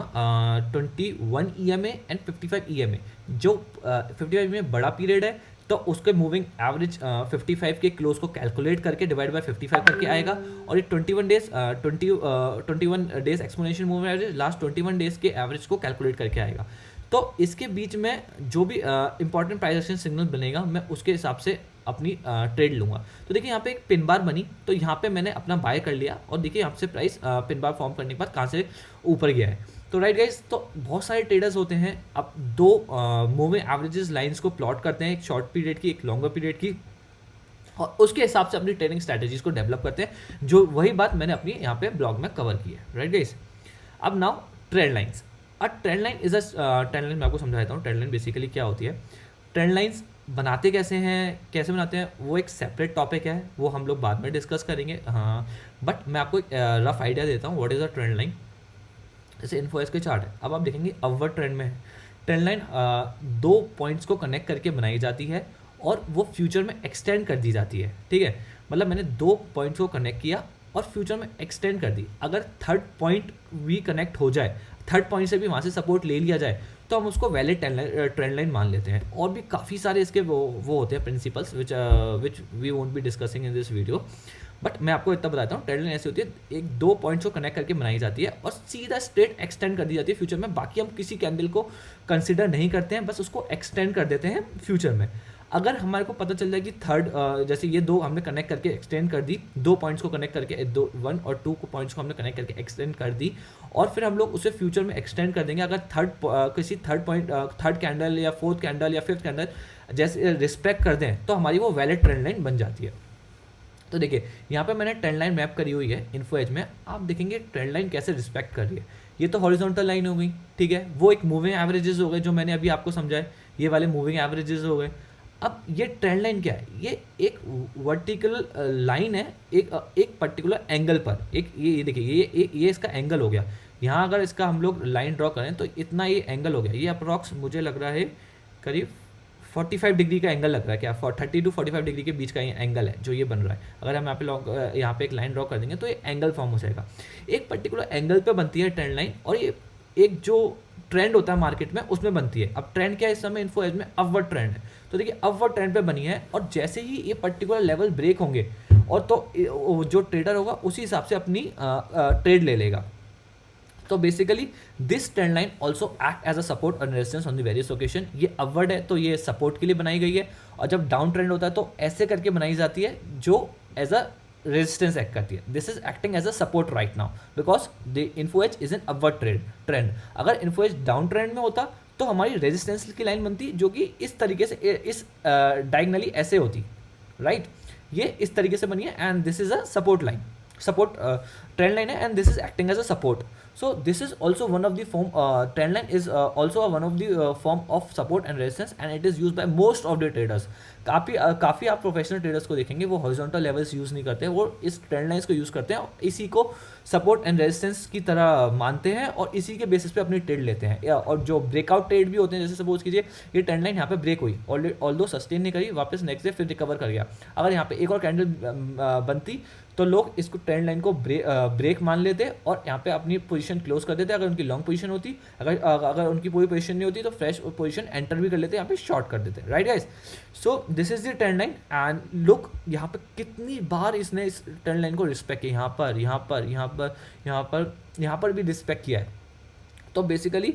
21 EMA एंड 55 EMA। जो 55 में बड़ा पीरियड है तो उसके मूविंग एवरेज 55 के क्लोज को कैलकुलेट करके डिवाइड बाय 55 करके आएगा। और ये 21 days 21 days exponential moving average last 21 days के एवरेज को कैलकुलेट करके आएगा। तो इसके बीच में जो भी इंपॉर्टेंट प्राइस एक्शन सिग्नल बनेगा मैं उसके हिसाब से अपनी ट्रेड लूँगा। तो देखिए यहाँ पे एक पिन बार बनी, तो यहाँ पे मैंने अपना बाय कर लिया और देखिए यहाँ से प्राइस पिन बार फॉर्म करने के बाद कहाँ से ऊपर गया है। तो राइट गाइस, तो बहुत सारे ट्रेडर्स होते हैं, अब दो मूविंग एवरेजेस लाइंस को प्लॉट करते हैं, एक शॉर्ट पीरियड की एक लॉन्गर पीरियड की, और उसके हिसाब से अपनी ट्रेडिंग स्ट्रैटेजीज को डेवलप करते हैं। जो वही बात मैंने अपनी यहाँ पे ब्लॉग में कवर की है। राइट गाइस, अब now trend lines. Trend line is trend line मैं आपको समझाता हूँ। ट्रेंड लाइन बेसिकली क्या होती है, ट्रेंड लाइंस बनाते कैसे हैं, कैसे बनाते हैं, वो एक सेपरेट टॉपिक है, वो हम लोग बाद में डिस्कस करेंगे। हाँ, बट मैं आपको एक रफ आइडिया देता हूँ what is a trend line. जैसे इन्फोएस के चार्ट है, अब आप देखेंगे अपवर्ड ट्रेंड में है। ट्रेंड लाइन दो पॉइंट्स को कनेक्ट करके बनाई जाती है और वो फ्यूचर में एक्सटेंड कर दी जाती है। ठीक है, मतलब मैंने दो पॉइंट्स को कनेक्ट किया और फ्यूचर में एक्सटेंड कर दी। अगर थर्ड पॉइंट भी कनेक्ट हो जाए, थर्ड पॉइंट से भी वहाँ से सपोर्ट ले लिया जाए, तो हम उसको वैलिड ट्रेंड लाइन मान लेते हैं। और भी काफ़ी सारे इसके वो होते हैं principles which we won't be discussing in this video. But मैं आपको इतना बताता हूँ, ट्रेंड लाइन ऐसी होती है, एक दो पॉइंट्स को कनेक्ट करके बनाई जाती है और सीधा स्ट्रेट एक्सटेंड कर दी जाती है फ्यूचर में। बाकी हम किसी कैंडल को कंसिडर नहीं करते हैं, बस उसको एक्सटेंड कर देते हैं फ्यूचर में। अगर हमारे को पता चल जाए कि थर्ड, जैसे ये दो हमने कनेक्ट करके एक्सटेंड कर दी, दो पॉइंट्स को कनेक्ट करके, दो 1 और 2 को पॉइंट्स को हमने कनेक्ट करके एक्सटेंड कर दी, और फिर हम लोग उसे फ्यूचर में एक्सटेंड कर देंगे। अगर किसी थर्ड कैंडल या फोर्थ कैंडल या फिफ्थ कैंडल जैसे रिस्पेक्ट कर दें, तो हमारी वो वैलिड ट्रेंड लाइन बन जाती है। तो देखिए यहाँ पे मैंने ट्रेंड लाइन मैप करी हुई है इन्फो एज में। आप देखेंगे ट्रेंड लाइन कैसे रिस्पेक्ट कर रही है। ये तो हॉरिजॉन्टल लाइन हो गई, ठीक है, वो एक मूविंग एवरेजेस हो गए जो मैंने अभी आपको समझाए, ये वाले मूविंग एवरेजेस हो गए। अब ये ट्रेंड लाइन क्या है, ये एक वर्टिकल लाइन है, एक पर्टिकुलर एंगल पर। एक ये देखिए, ये इसका एंगल हो गया। यहाँ अगर इसका हम लोग लाइन ड्रॉ करें तो इतना ये एंगल हो गया। ये अप्रॉक्स मुझे लग रहा है करीब 45 डिग्री का एंगल लग रहा है, क्या 30 टू 45 डिग्री के बीच का ये एंगल है जो ये बन रहा है। अगर हम यहाँ पे एक लाइन ड्रॉ कर देंगे तो ये एंगल फॉर्म हो जाएगा। एक पर्टिकुलर एंगल पे बनती है ट्रेंड लाइन, और ये एक जो ट्रेंड होता है मार्केट में उसमें बनती है। अब ट्रेंड क्या है इस समय इन्फो एज में, अपवर्ड ट्रेंड है। तो देखिए अपवर्ड ट्रेंड पे बनी है, और जैसे ही ये पर्टिकुलर लेवल ब्रेक होंगे और तो जो ट्रेडर होगा उसी हिसाब से अपनी ट्रेड ले लेगा। तो basically this trend line also act as a support और resistance on the various occasion. ये अपवर्ड है तो ये सपोर्ट के लिए बनाई गई है, और जब डाउन ट्रेंड होता है तो ऐसे करके बनाई जाती है जो एज अ रेजिस्टेंस एक्ट करती है। This is acting as a support right now because the Info Edge is an upward trend. अगर इन्फो एज डाउन ट्रेंड में होता तो हमारी रेजिस्टेंस की लाइन बनती जो कि इस तरीके से, इस डायगनली ऐसे होती, राइट। ये इस तरीके से बनी है, and this is a support line, support trend line है, and this is acting as a support. So this is also one of the form, trend line is also one of the form of support and resistance, and it is used by most of the traders. काफ़ी आप professional traders को देखेंगे वो horizontal levels use नहीं करते, वो इस trend lines को यूज़ करते हैं और इसी को सपोर्ट एंड रेजिस्टेंस की तरह मानते हैं और इसी के बेसिस पे अपनी ट्रेड लेते हैं। और जो ब्रेकआउट ट्रेड भी होते हैं, जैसे सपोज कीजिए ये ट्रेंड लाइन यहाँ पे ब्रेक हुई, ऑल्दो सस्टेन नहीं करी, वापस नेक्स्ट डे फिर रिकवर कर गया। अगर यहाँ पे एक और कैंडल बनती तो लोग इसको ट्रेंड लाइन को ब्रेक मान लेते और यहाँ पे अपनी पोजीशन क्लोज कर देते अगर उनकी लॉन्ग पोजीशन होती। अगर उनकी पूरी पोजीशन नहीं होती तो फ्रेश पोजीशन एंटर भी कर लेते, यहाँ पे शॉर्ट कर देते, right guys. So this is the trend line, and look यहाँ पे कितनी बार इसने इस ट्रेंड लाइन को रिस्पेक्ट किया, यहाँ पर भी रिस्पेक्ट किया है। तो बेसिकली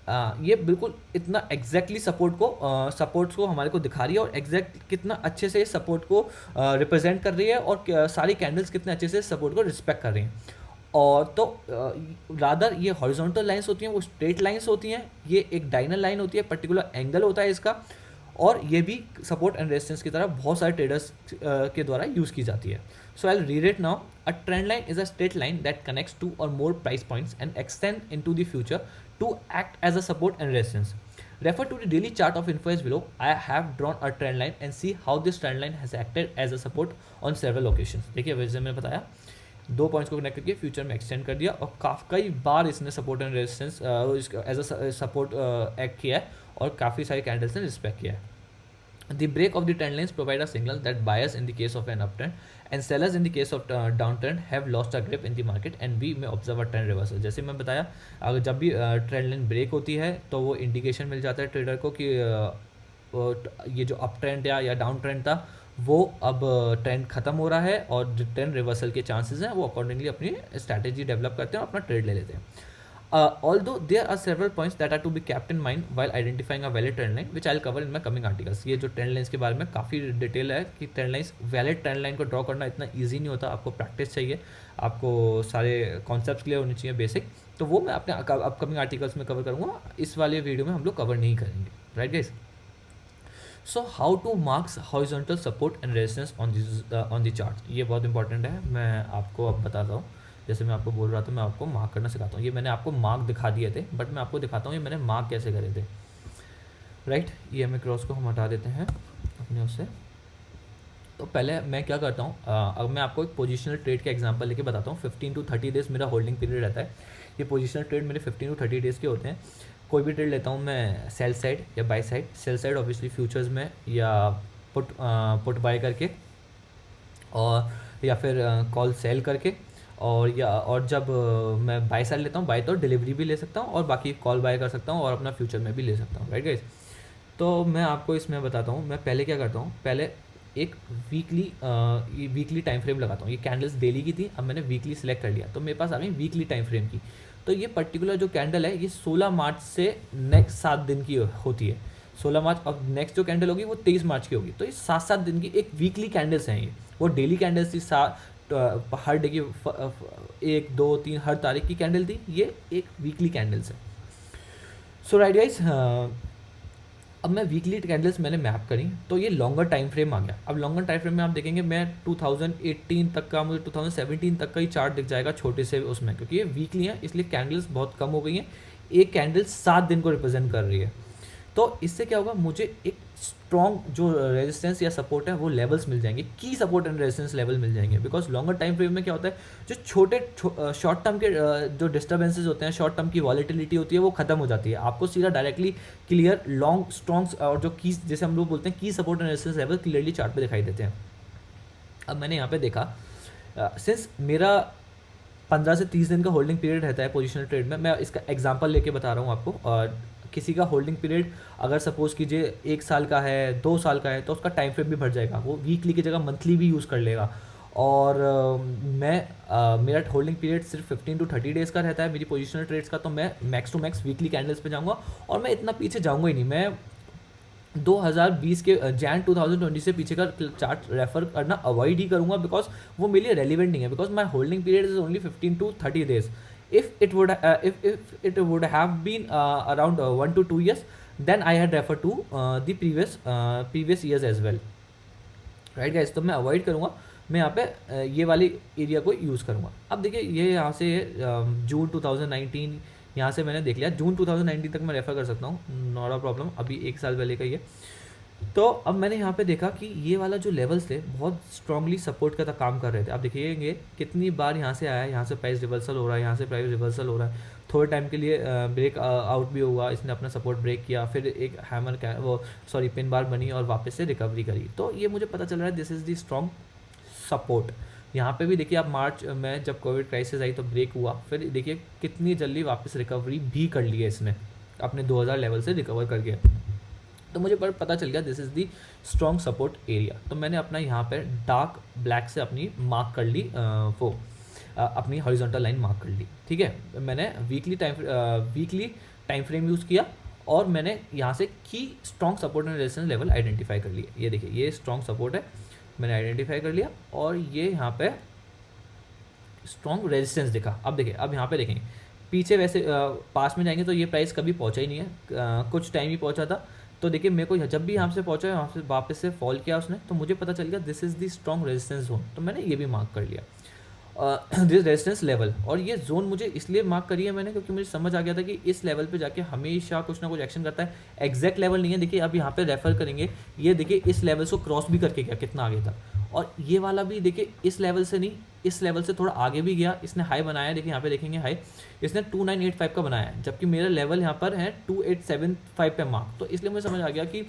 ये बिल्कुल इतना एग्जैक्टली सपोर्ट्स को हमारे को दिखा रही है, और एग्जैक्ट कितना अच्छे से सपोर्ट को रिप्रेजेंट कर रही है, और सारी कैंडल्स कितने अच्छे से सपोर्ट को रिस्पेक्ट कर रही हैं। और तो रादर ये हॉरिजॉन्टल लाइंस होती हैं, वो स्ट्रेट लाइंस होती हैं, ये एक डायनल लाइन होती है, पर्टिकुलर एंगल होता है इसका, और ये भी सपोर्ट एंड रेजिस्टेंस की तरह बहुत सारे ट्रेडर्स के द्वारा यूज़ की जाती है। So I will read it now. A trend line is a straight line that connects two और more price points and extend into the future to act as a support and resistance. Refer to the daily chart of info as below. I have drawn a trend line and see how this trend line has acted as a support on several occasions. देखिए वैसे मैंने बताया, दो points को connect करके future में extend कर दिया, और कई बार इसने support and resistance as a support act किया है, और काफ़ी सारे कैंडल्स ने रिस्पेक्ट किया है। The break of the trend lines provide a signal that buyers in the case of an uptrend and sellers in the case of downtrend have lost a grip in the market and we may observe a trend reversal. जैसे मैं बताया, अगर जब भी trend line break होती है तो वो इंडिकेशन मिल जाता है ट्रेडर को कि ये जो अप ट्रेंड या डाउन ट्रेंड था वो अब ट्रेंड खत्म हो रहा है, और जो ट्रेंड रिवर्सल के चांसेस हैं वो अकॉर्डिंगली अपनी स्ट्रैटेजी डेवलप करते हैं और अपना ट्रेड ले लेते हैं। Although there are several points that are to be kept in mind while identifying a valid trend line, which I'll cover in my coming articles. ये जो ट्रेंड लाइन्स के बारे में काफ़ी डिटेल है कि trend lines, valid trend line को draw करना इतना ईजी नहीं होता, आपको प्रैक्टिस चाहिए, आपको सारे कॉन्सेप्ट्स क्लियर होने चाहिए बेसिक, तो वो मैं अपने अपकमिंग आर्टिकल्स में कवर करूँगा, इस वाले वीडियो में हम लोग कवर नहीं करेंगे, right guys. So how two marks horizontal support and resistance on the chart, ये बहुत इंपॉर्टेंट है, मैं आपको अब बताता हूँ। जैसे मैं आपको बोल रहा था, मैं आपको मार्क करना सिखाता हूँ। ये मैंने आपको मार्क दिखा दिए थे, बट मैं आपको दिखाता हूँ ये मैंने मार्क कैसे करे थे, राइट। ये हमें क्रॉस को हम हटा देते हैं अपने उससे। तो पहले मैं क्या करता हूँ, अब मैं आपको एक पोजिशनल ट्रेड का एग्जांपल लेके बताता हूँ। 15 to 30 डेज़ मेरा होल्डिंग पीरियड रहता है। ये पोजिशनल ट्रेड मेरे 15 to 30 डेज़ के होते हैं। कोई भी ट्रेड लेता हूँ मैं सेल साइड या by side. Sell side obviously futures में, या पुट बाय करके, और या फिर कॉल सेल करके, और जब मैं बाय साइड लेता हूँ, बाय तो डिलीवरी भी ले सकता हूँ और बाकी कॉल बाय कर सकता हूँ और अपना फ्यूचर में भी ले सकता हूँ, राइट गाइस। तो मैं आपको इसमें बताता हूँ, मैं पहले क्या करता हूँ, पहले एक वीकली टाइम फ्रेम लगाता हूँ। ये कैंडल्स डेली की थी, अब मैंने वीकली सेलेक्ट कर लिया, तो मेरे पास आ गई वीकली टाइम फ्रेम की। तो ये पर्टिकुलर जो कैंडल है ये 16 मार्च से नेक्स्ट 7 दिन की होती है। 16 मार्च, अब नेक्स्ट जो कैंडल होगी वो 23 मार्च की होगी। तो ये 7 दिन की एक वीकली कैंडल्स हैं। ये वो डेली कैंडल्स थी, हर डे की 1, 2, 3 हर तारीख की कैंडल थी, ये एक वीकली कैंडल्स है। सो राइट गाइस, अब मैं वीकली कैंडल्स मैंने मैप करी, तो ये लॉन्गर टाइम फ्रेम आ गया। अब लॉन्गर टाइम फ्रेम में आप देखेंगे, मैं 2018 तक का, मुझे 2017 तक का ही चार्ट दिख जाएगा छोटे से उसमें, क्योंकि ये वीकली है इसलिए कैंडल्स बहुत कम हो गई हैं। एक कैंडल 7 दिन को रिप्रेजेंट कर रही है। तो इससे क्या होगा, मुझे एक स्ट्रॉन्ग जो रेजिस्टेंस या सपोर्ट है वो लेवल्स मिल जाएंगे, की सपोर्ट एंड रेजिस्टेंस लेवल मिल जाएंगे। बिकॉज लॉन्गर टाइम फ्रेम में क्या होता है, जो छोटे शॉर्ट टर्म के जो डिस्टर्बेंसेज होते हैं, शॉर्ट टर्म की वॉलेटिलिटी होती है वो खत्म हो जाती है। आपको सीधा डायरेक्टली क्लियर लॉन्ग स्ट्रॉन्ग और जो की, जैसे हम लोग बोलते हैं की support and resistance level, clearly chart पे दिखाई देते हैं। अब मैंने यहाँ पे देखा, सिंस मेरा 15 से 30 दिन का होल्डिंग पीरियड रहता है पोजिशनल ट्रेड में, मैं इसका एग्जाम्पल लेके बता रहा हूँ आपको। और किसी का होल्डिंग पीरियड अगर सपोज कीजिए 1 साल का है, 2 साल का है, तो उसका टाइम फ्रेम भी बढ़ जाएगा, वो वीकली की जगह मंथली भी यूज़ कर लेगा। और मेरा होल्डिंग पीरियड सिर्फ 15 to 30 डेज़ का रहता है मेरी पोजिशनल ट्रेड्स का, तो मैं max to max weekly candles पे जाऊँगा, और मैं इतना पीछे जाऊँगा ही नहीं। मैं 2020 के जैन 2020 से पीछे का चार्ट रेफर करना अवॉइड ही करूँगा, बिकॉज वो मेरे लिए रेलिवेंट नहीं है। Because my holding period is only 15 to 30 days. If it would have been around 1 to 2 years, then I had referred to the previous years as well, right guys। तो मैं avoid करूँगा, मैं यहाँ पे ये वाली एरिया को यूज़ करूँगा। अब देखिए, ये यहाँ से जून 2019 यहाँ से मैंने देख लिया, जून 2019 तक मैं रेफ़र कर सकता हूँ, नॉट अ प्रॉब्लम, अभी 1 साल पहले का ये। तो अब मैंने यहाँ पे देखा कि ये वाला जो लेवल्स थे बहुत स्ट्रांगली सपोर्ट का काम कर रहे थे। आप देखिएंगे कितनी बार यहाँ से आया, यहाँ से प्राइस रिवर्सल हो रहा है, यहाँ से प्राइस रिवर्सल हो रहा है, थोड़े टाइम के लिए ब्रेक आउट भी हुआ, इसने अपना सपोर्ट ब्रेक किया, फिर एक हैमर पिन बार बनी और वापस से रिकवरी करी। तो ये मुझे पता चल रहा है this is the strong support. यहाँ पे भी देखिए, आप मार्च में जब कोविड क्राइसिस आई तो ब्रेक हुआ, फिर देखिए कितनी जल्दी वापस रिकवरी भी कर ली है इसने, अपने 2000 लेवल से रिकवर करके। तो मुझे पर पता चल गया this is the strong support area. तो मैंने अपना यहाँ पे डार्क ब्लैक से अपनी मार्क कर ली, अपनी हॉरिजॉन्टल लाइन मार्क कर ली, ठीक है। मैंने वीकली टाइम फ्रेम यूज़ किया और मैंने यहाँ से की strong support and resistance level identify कर लिया। ये देखिए ये स्ट्रॉन्ग सपोर्ट है, मैंने आइडेंटिफाई कर लिया, और ये यहाँ पे स्ट्रॉन्ग रेजिस्टेंस दिखा। अब देखिए, अब यहाँ पे देखेंगे पीछे वैसे पास में जाएंगे तो ये प्राइस कभी पहुँचा ही नहीं है, कुछ टाइम ही पहुँचा था। तो देखिए मेरे को जब भी यहाँ से पहुँचा, यहाँ से वापस से फॉल किया उसने, तो मुझे पता चल गया this is the strong resistance zone, तो मैंने ये भी मार्क कर लिया दिस रेजिस्टेंस लेवल। और ये जोन मुझे इसलिए मार्क करी है मैंने क्योंकि मुझे समझ आ गया था कि इस लेवल पे जाके हमेशा कुछ ना कुछ एक्शन करता है। एग्जैक्ट लेवल नहीं है, देखिए अब यहाँ पे रेफर करेंगे, ये देखिए इस लेवल को क्रॉस भी करके गया कितना आगे था, और ये वाला भी देखिए इस लेवल से नहीं, इस लेवल से थोड़ा आगे भी गया, इसने हाई बनाया, देखिए यहाँ पे देखेंगे हाई इसने 2985 का बनाया है, जबकि मेरा लेवल यहाँ पर है 2875 पे मार्क। तो इसलिए मुझे समझ आ गया कि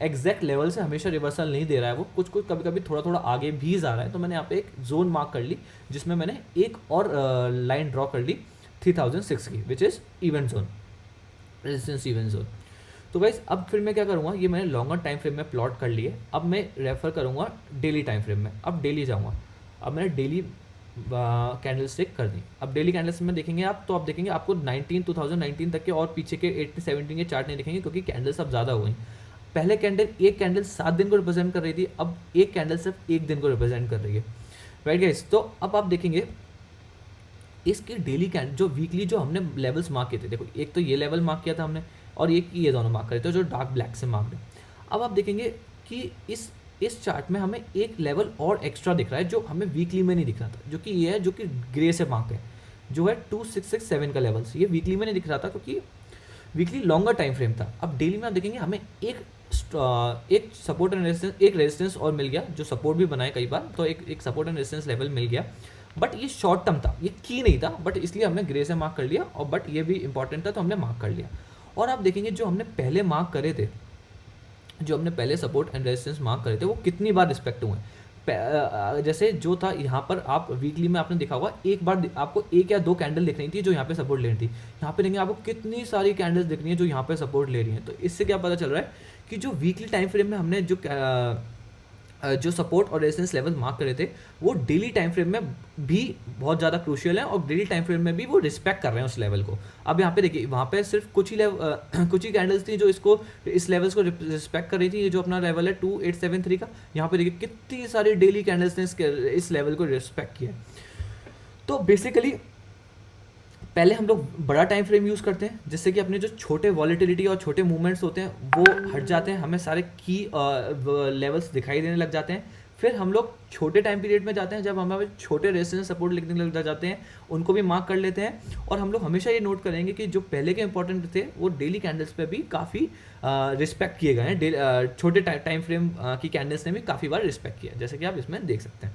एग्जैक्ट लेवल से हमेशा रिवर्सल नहीं दे रहा है वो, कुछ कुछ कभी कभी थोड़ा थोड़ा आगे भी जा रहा है। तो मैंने यहाँ पे एक जोन मार्क कर ली जिसमें मैंने एक और लाइन ड्रॉ कर ली 3006 की, which is event zone, resistance event zone. तो गाइस अब फिर मैं क्या करूँगा, ये मैंने लॉन्गर टाइम फ्रेम में प्लॉट कर लिए, अब मैं रेफर करूँगा डेली टाइम फ्रेम में। अब डेली जाऊँगा, अब मैंने डेली कैंडल स्टिक कर दी। अब डेली कैंडल्स में देखेंगे आप, तो आप देखेंगे आपको 2019 तक के और पीछे के 18-17 के चार्ट नहीं दिखेंगे क्योंकि कैंडल्स अब ज़्यादा हो गई। पहले कैंडल एक कैंडल 7 दिन को रिप्रेजेंट कर रही थी, अब एक कैंडल सिर्फ एक दिन को रिप्रेजेंट कर रही है, राइट गाइस। तो अब आप देखेंगे इसके डेली कैंडल जो वीकली जो हमने लेवल्स मार्क किए थे, देखो एक तो ये लेवल मार्क किया था हमने और एक ये दोनों मार्क करे थे जो डार्क ब्लैक से मार्क है। अब आप देखेंगे कि इस चार्ट में हमें एक लेवल और एक्स्ट्रा दिख रहा है जो हमें वीकली में नहीं दिख रहा था, जो कि ये है, जो कि ग्रे से मार्क है, जो है 2667 का लेवल। ये वीकली में नहीं दिख रहा था क्योंकि वीकली लॉन्गर टाइम फ्रेम था। अब डेली में आप देखेंगे हमें एक सपोर्ट एंड रेजिस्टेंस, एक रेजिस्टेंस और मिल गया जो सपोर्ट भी बनाए कई बार, तो एक सपोर्ट एंड रेजिस्टेंस लेवल मिल गया, बट ये शॉर्ट टर्म था, ये की नहीं था, बट इसलिए हमने ग्रे से मार्क कर लिया, और बट ये भी इंपॉर्टेंट था तो हमने मार्क कर लिया। और आप देखेंगे जो हमने पहले मार्क करे थे, जो हमने पहले सपोर्ट एंड रेजिस्टेंस मार्क करे थे वो कितनी बार रिस्पेक्ट हुए। जैसे जो था यहाँ पर आप वीकली में आपने देखा होगा, एक बार आपको एक या दो कैंडल दिख रही थी जो यहाँ पे सपोर्ट ले रही थी, यहाँ पे देखेंगे आपको कितनी सारी कैंडल्स दिख रही हैं जो यहाँ पे सपोर्ट ले रही हैं। तो इससे क्या पता चल रहा है कि जो वीकली टाइम फ्रेम में हमने जो सपोर्ट और रेजिस्टेंस लेवल मार्क करे थे वो डेली टाइम फ्रेम में भी बहुत ज़्यादा क्रूशियल है, और डेली टाइम फ्रेम में भी वो रिस्पेक्ट कर रहे हैं उस लेवल को। अब यहाँ पे देखिए वहाँ पे सिर्फ कुछ ही कैंडल्स थी जो इस लेवल्स को रिस्पेक्ट कर रही थी। ये जो अपना लेवल है 2873 का, यहाँ पे देखिए कितनी सारी डेली कैंडल्स ने इस लेवल को रिस्पेक्ट किया। तो बेसिकली पहले हम लोग बड़ा टाइम फ्रेम यूज़ करते हैं जिससे कि अपने जो छोटे वॉलेटिलिटी और छोटे मूवमेंट्स होते हैं वो हट जाते हैं, हमें सारे की लेवल्स दिखाई देने लग जाते हैं। फिर हम लोग छोटे टाइम पीरियड में जाते हैं जब हमें छोटे रेजिस्टेंस सपोर्ट लिखने लग जाते हैं, उनको भी मार्क कर लेते हैं। और हम लोग हमेशा ये नोट करेंगे कि जो पहले के इंपॉर्टेंट थे वो डेली कैंडल्स पे भी काफ़ी रिस्पेक्ट किए गए हैं, छोटे टाइम फ्रेम की कैंडल्स ने भी काफ़ी बार रिस्पेक्ट किया, जैसे कि आप इसमें देख सकते हैं।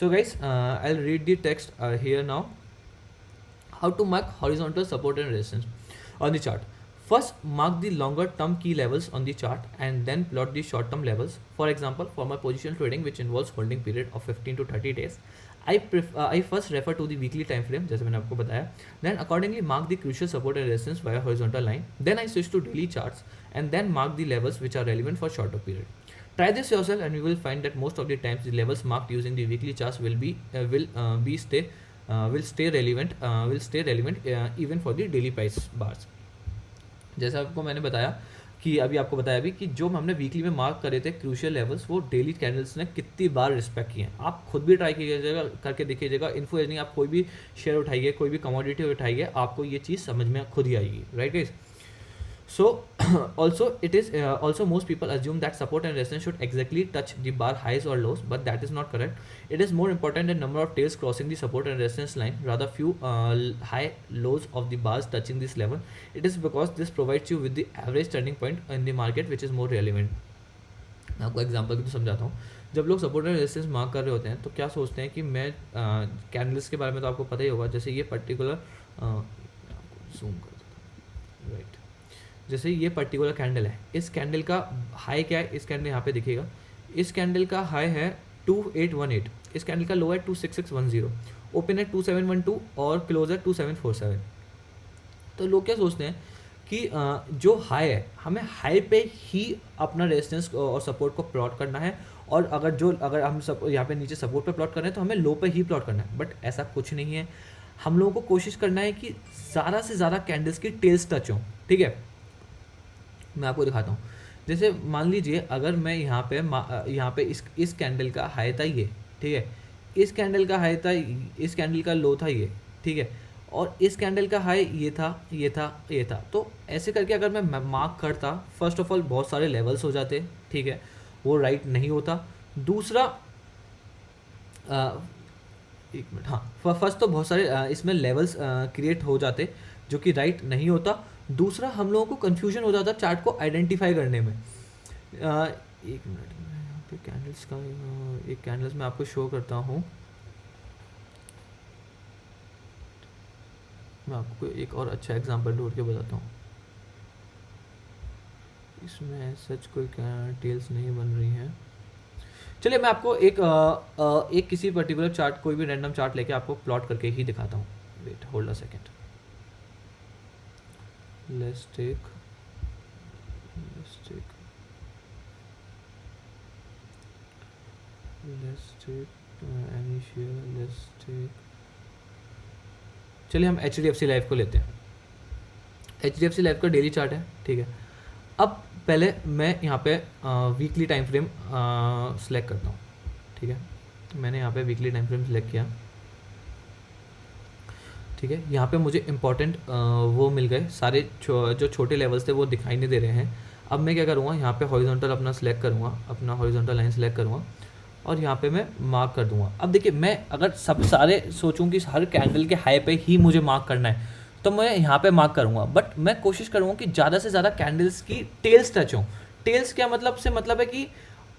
So guys I will read the text here now. How to mark horizontal support and resistance on the chart. First, mark the longer term key levels on the chart and then plot the short term levels. For example, for my positional trading which involves holding period of 15 to 30 days, I first refer to the weekly time frame जैसे मैंने आपको बताया, then accordingly mark the crucial support and resistance via horizontal line, then I switch to daily charts and then mark the levels which are relevant for shorter period. Try this yourself and you will find that most of the times the levels marked using the weekly charts will stay relevant even for the daily price bars. जैसा आपको मैंने बताया कि अभी आपको बताया भी कि जो हमने वीकली में मार्क करे थे क्रूशियल लेवल्स वो डेली कैंडल्स ने कितनी बार रिस्पेक्ट किए हैं। आप खुद भी ट्राई कीजिएगा, करके देखिएगा। इन्फो एजिंग आप कोई भी शेयर उठाइए, कोई भी कमोडिटी उठाइए, आपको ये चीज़ समझ में खुद ही आएगी, right guys. So also it is also most people assume that support and resistance should exactly touch the bar highs or lows, but that is not correct. It is more important the number of tails crossing the support and resistance line, rather few high lows of the bars touching this level. It is because this provides you with the average turning point in the market which is more relevant. मैं आपको example भी समझाता हूँ। जब लोग support and resistance mark कर रहे होते हैं तो क्या सोचते हैं कि मैं कैंडल्स के बारे में तो आपको पता ही होगा, जैसे ये पर्टिकुलर जूम कर देता हूँ, राइट। जैसे ये पर्टिकुलर कैंडल है, इस कैंडल का हाई क्या है, इस कैंडल यहाँ पे दिखेगा, इस कैंडल का हाई है 2818, इस कैंडल का लो है 26610, ओपन है 2712 और क्लोज है 2747। तो लोग क्या सोचते हैं कि जो हाई है हमें हाई पे ही अपना रेजिस्टेंस और सपोर्ट को प्लॉट करना है, और अगर हम यहाँ पे नीचे सपोर्ट पे प्लॉट कर रहे हैं तो हमें लो पे ही प्लॉट करना है, बट ऐसा कुछ नहीं है। हम लोगों को कोशिश करना है कि ज़्यादा से ज़्यादा कैंडल्स की टेल्स टच हों, ठीक है। मैं आपको दिखाता हूँ, जैसे मान लीजिए अगर मैं यहाँ पे इस कैंडल का हाई था ये, ठीक है, इस कैंडल का हाई था, इस कैंडल का लो था ये, ठीक है, और इस कैंडल का हाई ये था, ये था, ये था। तो ऐसे करके अगर मैं मार्क करता, फर्स्ट ऑफ ऑल बहुत सारे लेवल्स हो जाते, ठीक है, वो राइट नहीं होता। दूसरा एक मिनट, हाँ, फर्स्ट तो बहुत सारे इसमें लेवल्स क्रिएट हो जाते जो कि राइट नहीं होता। दूसरा हम लोगों को कन्फ्यूजन हो जाता चार्ट को आइडेंटिफाई करने में। एक मिनट, मैं यहाँ पे कैंडल्स का एक कैंडल्स मैं आपको शो करता हूँ। मैं आपको एक और अच्छा एग्जांपल ढूंढ के बताता हूँ। इसमें सच कोई टेल्स नहीं बन रही हैं। चलिए मैं आपको एक किसी पर्टिकुलर चार्ट, कोई भी रैंडम चार्ट लेके आपको प्लॉट करके ही दिखाता हूँ। Wait, hold a second, let's take any share, let's take, चलिए हम HDFC लाइफ को लेते हैं। HDFC लाइफ का डेली चार्ट है, ठीक है। अब पहले मैं यहाँ पे वीकली टाइम फ्रेम सेलेक्ट करता हूँ, ठीक है। मैंने यहाँ पे वीकली टाइम फ्रेम सेलेक्ट किया, ठीक है। यहाँ पे मुझे इंपॉर्टेंट वो मिल गए सारे, जो छोटे लेवल्स थे वो दिखाई नहीं दे रहे हैं। अब मैं क्या करूँगा, यहाँ पे हॉरिजॉन्टल अपना सेलेक्ट करूँगा, अपना हॉरिजॉन्टल लाइन सेलेक्ट करूँगा और यहाँ पे मैं मार्क कर दूंगा। अब देखिए, मैं अगर सब सारे सोचूं कि हर कैंडल के हाई पे ही मुझे मार्क करना है तो मैं यहाँ पे मार्क करूँगा, बट मैं कोशिश करूँगा कि ज़्यादा से ज़्यादा कैंडल्स की टेल्स टच हों। टेल्स क्या मतलब है कि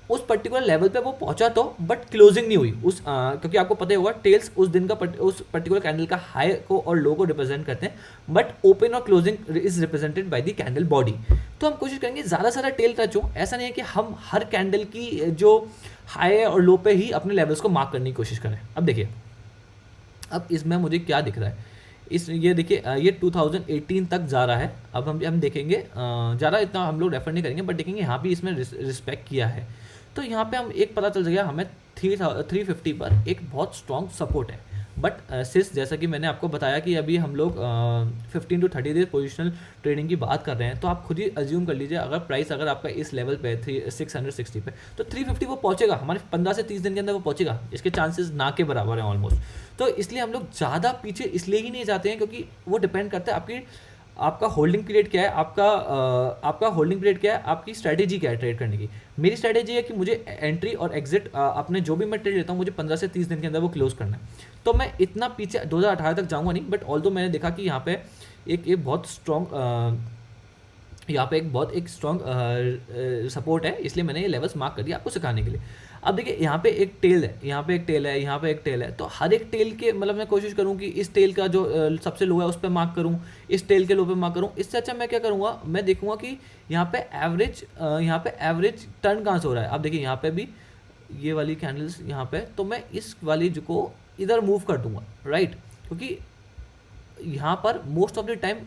उस पर्टिकुलर लेवल पे वो पहुंचा तो, बट क्लोजिंग नहीं हुई क्योंकि आपको पता ही होगा टेल्स उस दिन का उस पर्टिकुलर कैंडल का हाई को और लो को रिप्रेजेंट करते हैं, बट ओपन और closing is represented by the candle body. तो हम कोशिश करेंगे ज़्यादा से ज़्यादा टेल टच हो। ऐसा नहीं है कि हम हर कैंडल की जो हाई और लो पे ही अपने लेवल्स को मार्क करने की कोशिश करें। अब देखिए, अब इसमें मुझे क्या दिख रहा है, ये देखिए, ये 2018 तक जा रहा है। अब हम देखेंगे, ज़्यादा इतना हम लोग रेफर नहीं करेंगे, बट देखेंगे यहाँ भी इसमें रिस्पेक्ट किया है। तो यहाँ पे हम एक पता चल गया हमें 350 पर एक बहुत स्ट्रॉन्ग सपोर्ट है। बट सिर्फ जैसा कि मैंने आपको बताया कि अभी हम लोग 15 to 30 डेज पोजिशनल ट्रेडिंग की बात कर रहे हैं, तो आप खुद ही अज्यूम कर लीजिए अगर प्राइस अगर आपका इस लेवल पे है 660 पे, तो 350 वो पहुंचेगा, हमारे 15 से 30 दिन के अंदर वो पहुंचेगा। इसके चांसेस ना के बराबर हैं ऑलमोस्ट। तो इसलिए हम लोग ज़्यादा पीछे इसलिए ही नहीं जाते हैं क्योंकि वो डिपेंड करता है आपका होल्डिंग पीरियड क्या है, आपका होल्डिंग पीरियड क्या है, आपकी स्ट्रैटेजी क्या है ट्रेड करने की। मेरी स्ट्रैटेजी है कि मुझे एंट्री और एग्जिट अपने जो भी मैं ट्रेड लेता हूँ मुझे 15 से 30 दिन के अंदर वो क्लोज करना है। तो मैं इतना पीछे 2018 तक जाऊँगा नहीं, बट ऑल्दो मैंने देखा कि यहाँ पे एक बहुत स्ट्रॉन्ग एक स्ट्रॉन्ग सपोर्ट है, इसलिए मैंने ये लेवल्स मार्क कर दिया आपको सिखाने के लिए। अब देखिए, यहाँ पे एक टेल है, यहाँ पे एक टेल है, यहाँ पे एक टेल है, तो हर एक टेल के मतलब मैं कोशिश करूँ कि इस टेल का जो सबसे लो है उस पर मार्क करूँ, इस टेल के लो पे मार्क करूँ। इससे अच्छा मैं क्या करूँगा, मैं देखूँगा कि यहाँ पे एवरेज टर्न कहाँ से हो रहा है। अब देखिए, यहाँ पे भी ये वाली कैंडल्स यहाँ पे, तो मैं इस वाली जो को इधर मूव कर दूंगा, राइट, क्योंकि यहाँ पर most of the time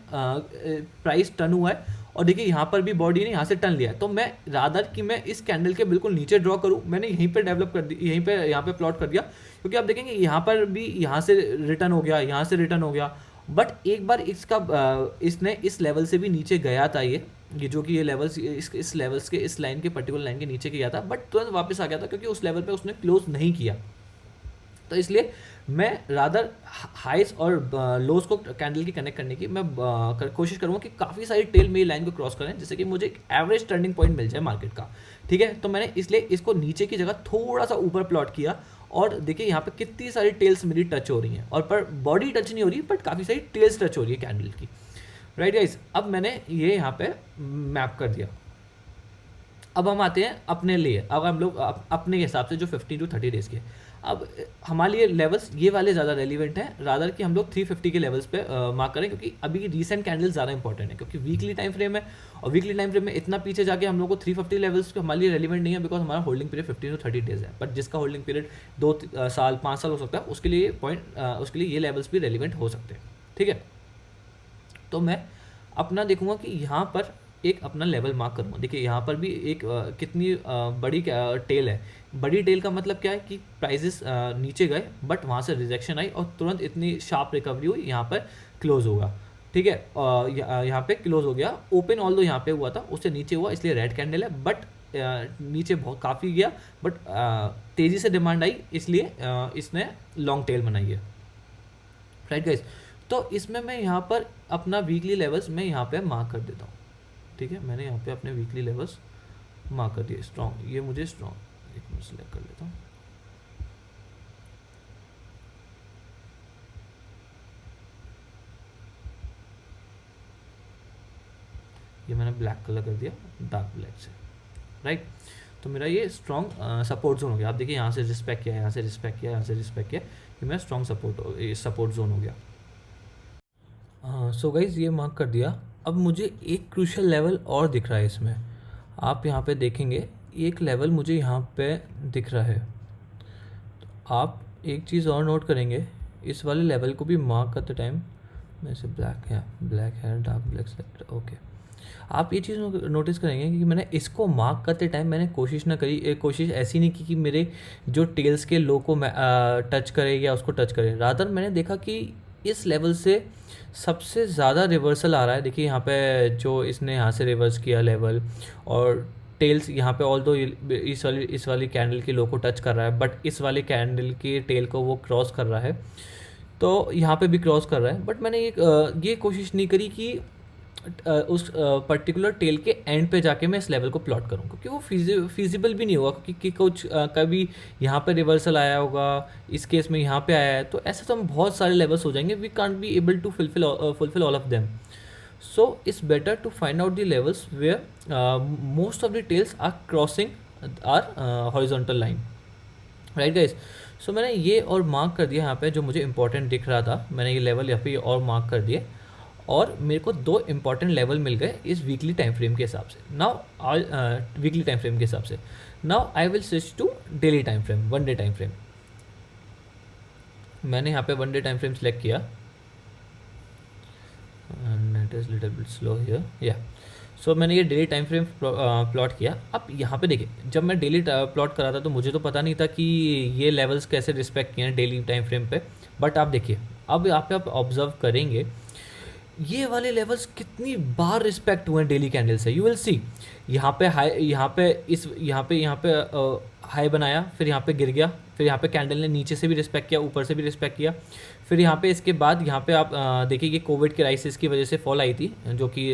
price turn हुआ है और देखिए यहाँ पर भी बॉडी ने यहाँ से टर्न लिया है। तो मैं रादर कि मैं इस कैंडल के बिल्कुल नीचे ड्रॉ करूँ, मैंने यहीं पे डेवलप कर दी, यहाँ पे प्लॉट कर दिया, क्योंकि आप देखेंगे यहाँ पर भी यहाँ से रिटर्न हो गया, यहाँ से रिटर्न हो गया, बट एक बार इसने इस लेवल से भी नीचे गया था, ये जो कि ये लेवल्स इस लेवल्स के इस लाइन के पर्टिकुलर लाइन के नीचे गया था, बट तुरंत वापस आ गया था क्योंकि उस लेवल पे उसने क्लोज नहीं किया। तो इसलिए मैं रादर हाइस और लोज को कैंडल की कनेक्ट करने की मैं कोशिश करूँगा कि काफ़ी सारी टेल मेरी लाइन को क्रॉस करें, जिससे कि मुझे एक एवरेज टर्निंग पॉइंट मिल जाए मार्केट का, ठीक है। तो मैंने इसलिए इसको नीचे की जगह थोड़ा सा ऊपर प्लॉट किया और देखिए यहाँ पे कितनी सारी टेल्स मेरी टच हो रही हैं, और पर बॉडी टच नहीं हो रही, बट काफ़ी सारी टेल्स टच हो रही है कैंडल की, राइट गाइस। अब मैंने ये यहाँ पे मैप कर दिया। अब हम आते हैं अपने लिए, अब हम लोग अपने हिसाब से जो 15 to 30 डेज़ के, अब हमारे लिए लेवल्स ये वाले ज़्यादा रेलिवेंट हैं रादर कि हम लोग 350 के लेवल्स पे मार्क करें, क्योंकि अभी रीसेंट कैंडल्स ज़्यादा इंपॉर्टेंट है, क्योंकि वीकली टाइम फ्रेम है और वीकली टाइम फ्रेम में इतना पीछे जाके हम लोग को 350 लेवल्स पे हमारे लिए रेलिवेंट नहीं है, बिकॉज हमारा होल्डिंग पीरियड 15 to 30 डेज़ है। बट जिसका होल्डिंग पीरियड 2 साल 5 साल हो सकता है, उसके लिए ये लेवल्स भी रेलिवेंट हो सकते हैं, ठीक है। तो मैं अपना देखूंगा कि यहाँ पर एक अपना लेवल मार्क करूँगा। देखिए यहाँ पर भी एक कितनी बड़ी टेल है। बड़ी टेल का मतलब क्या है कि प्राइजेस नीचे गए बट वहाँ से रिजेक्शन आई और तुरंत इतनी शार्प रिकवरी हुई, यहाँ पर क्लोज होगा। ठीक है, यहाँ पे क्लोज हो गया। ओपन ऑल दो यहाँ पे हुआ था, उससे नीचे हुआ इसलिए रेड कैंडल है, बट नीचे बहुत काफ़ी गया, बट तेज़ी से डिमांड आई इसलिए इसने लॉन्ग टेल बनाई है। राइट गाइस, तो इसमें मैं यहाँ पर अपना वीकली लेवल्स मैं यहाँ पे मार्क कर देता हूँ। ठीक है, मैंने यहाँ पे अपने वीकली लेवल्स मार्क कर दिए। स्ट्रॉन्ग, ये मुझे स्ट्रॉन्ग, एक मिनट सेलेक्ट कर लेता हूँ। ये मैंने ब्लैक कलर कर दिया, डार्क ब्लैक से। राइट, तो मेरा ये स्ट्रॉन्ग सपोर्ट जोन हो गया। आप देखिए यहाँ से रिस्पेक्ट किया, यहाँ से रिस्पेक्ट किया, यहाँ से रिस्पेक्ट किया, ये मेरा स्ट्रॉन्ग सपोर्ट जोन हो गया। सो गाइज ये मार्क कर दिया। अब मुझे एक क्रूशियल लेवल और दिख रहा है इसमें। आप यहाँ पे देखेंगे एक लेवल मुझे यहाँ पे दिख रहा है। तो आप एक चीज़ और नोट करेंगे, इस वाले लेवल को भी मार्क करते टाइम मैं इसे ब्लैक है डार्क ब्लैक सेलेक्ट। ओके, आप ये चीज़ नोटिस करेंगे कि मैंने इसको मार्क करते टाइम मैंने कोशिश ना करी, कोशिश ऐसी नहीं की कि मेरे जो टेल्स के लो को टच करे या उसको टच करे। रादर मैंने देखा कि इस लेवल से सबसे ज़्यादा रिवर्सल आ रहा है। देखिए यहाँ पे जो इसने यहाँ से रिवर्स किया लेवल, और टेल्स यहाँ पे ऑल दो इस वाली कैंडल के लो को टच कर रहा है, बट इस वाले कैंडल के टेल को वो क्रॉस कर रहा है, तो यहाँ पे भी क्रॉस कर रहा है। बट मैंने ये कोशिश नहीं करी कि उस पर्टिकुलर टेल के एंड पे जाके मैं इस लेवल को प्लॉट करूँ, क्योंकि वो फिजिबल भी नहीं होगा, क्योंकि कुछ कभी यहाँ पे रिवर्सल आया होगा, इस केस में यहाँ पे आया है, तो ऐसे तो हम बहुत सारे लेवल्स हो जाएंगे, we can't be able to fulfil all of them. So it's better to find out the levels where most of the tails are crossing are horizontal line. Right guys, so मैंने ये और mark कर दिया यहाँ पे जो मुझे important दिख रहा था, मैंने ये लेवल यहाँ पे और मार्क कर दिए, और मेरे को दो इंपॉर्टेंट लेवल मिल गए इस वीकली टाइम फ्रेम के हिसाब से। नाउ वीकली टाइम फ्रेम के हिसाब से now I will switch to daily time frame, one day time frame. मैंने यहाँ पे one day time frame select किया, net is little bit slow here, या सो मैंने ये डेली टाइम फ्रेम प्लॉट किया। अब यहाँ पे देखिए, जब मैं डेली प्लॉट करा था तो मुझे तो पता नहीं था कि ये लेवल्स कैसे रिस्पेक्ट किए हैं डेली टाइम फ्रेम पे, बट आप देखिए अब यहाँ पे आप ऑब्जर्व करेंगे ये वाले लेवल्स कितनी बार रिस्पेक्ट हुए हैं डेली कैंडल से। यू विल सी यहाँ पे हाई, यहाँ पे हाई बनाया, फिर यहाँ पे गिर गया, फिर यहाँ पे कैंडल ने नीचे से भी रिस्पेक्ट किया, ऊपर से भी रिस्पेक्ट किया, फिर यहाँ पे इसके बाद यहाँ पे आप देखिए कि कोविड क्राइसिस की वजह से फॉल आई थी, जो कि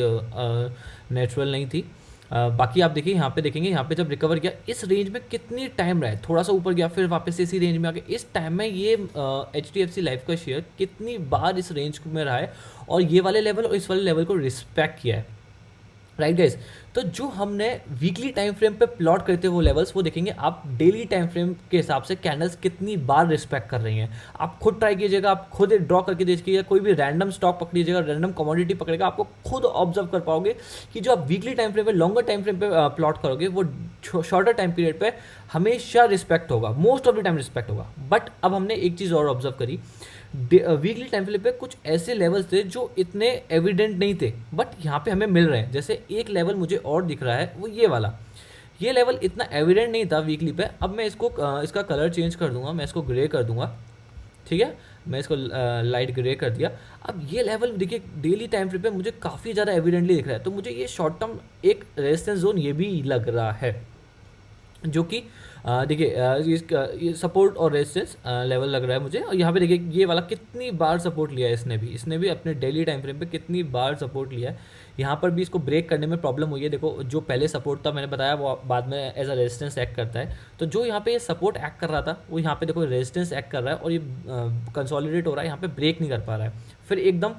नेचुरल नहीं थी। बाकी आप देखिए यहाँ पे देखेंगे, यहाँ पे जब रिकवर किया इस रेंज में कितनी टाइम रहा है, थोड़ा सा ऊपर गया फिर वापस इसी रेंज में आ गया। इस टाइम में ये HDFC लाइफ का शेयर कितनी बार इस रेंज में रहा है और ये वाले लेवल और इस वाले लेवल को रिस्पेक्ट किया है। राइट गाइस, तो जो हमने वीकली टाइम फ्रेम पे प्लॉट करते वो लेवल्स, वो देखेंगे आप डेली टाइम फ्रेम के हिसाब से कैंडल्स कितनी बार रिस्पेक्ट कर रही हैं। आप खुद ट्राई कीजिएगा, आप खुद ड्रॉ करके देखिएगा, कोई भी रैंडम स्टॉक पकड़ लीजिएगा, रैंडम कमोडिटी पकड़ेगा, आपको खुद ऑब्जर्व कर पाओगे कि जो आप वीकली टाइम फ्रेम पे, लॉन्गर टाइम फ्रेम पे प्लॉट करोगे वो शॉर्टर टाइम पीरियड पे हमेशा रिस्पेक्ट होगा, most of the time respect होगा। बट अब हमने एक चीज़ और ऑब्जर्व करी, वीकली टाइम फ्रेम पे कुछ ऐसे लेवल्स थे जो इतने एविडेंट नहीं थे, बट यहाँ पे हमें मिल रहे हैं। जैसे एक लेवल मुझे और दिख रहा है, वो ये वाला, ये लेवल इतना एविडेंट नहीं था वीकली पे। अब मैं इसको इसका कलर चेंज कर दूंगा, मैं इसको ग्रे कर दूंगा, ठीक है, मैं इसको लाइट ग्रे कर दिया। अब ये लेवल देखिए डेली टाइम फ्रेम पे मुझे काफ़ी ज़्यादा एविडेंटली दिख रहा है, तो मुझे ये शॉर्ट टर्म एक रेजिस्टेंस जोन ये भी लग रहा है, जो कि देखिए ये सपोर्ट और रेजिस्टेंस लेवल लग रहा है मुझे। और यहाँ पे देखिए ये वाला कितनी बार सपोर्ट लिया है इसने भी अपने डेली टाइम फ्रेम पे कितनी बार सपोर्ट लिया है। यहाँ पर भी इसको ब्रेक करने में प्रॉब्लम हुई है। देखो जो पहले सपोर्ट था मैंने बताया वो बाद में एज अ रेजिस्टेंस एक्ट करता है, तो जो यहाँ पे ये सपोर्ट एक्ट कर रहा था वो यहाँ पे देखो रेजिस्टेंस एक्ट कर रहा है और ये कंसोलिडेट हो रहा है, यहाँ पे ब्रेक नहीं कर पा रहा है। फिर एकदम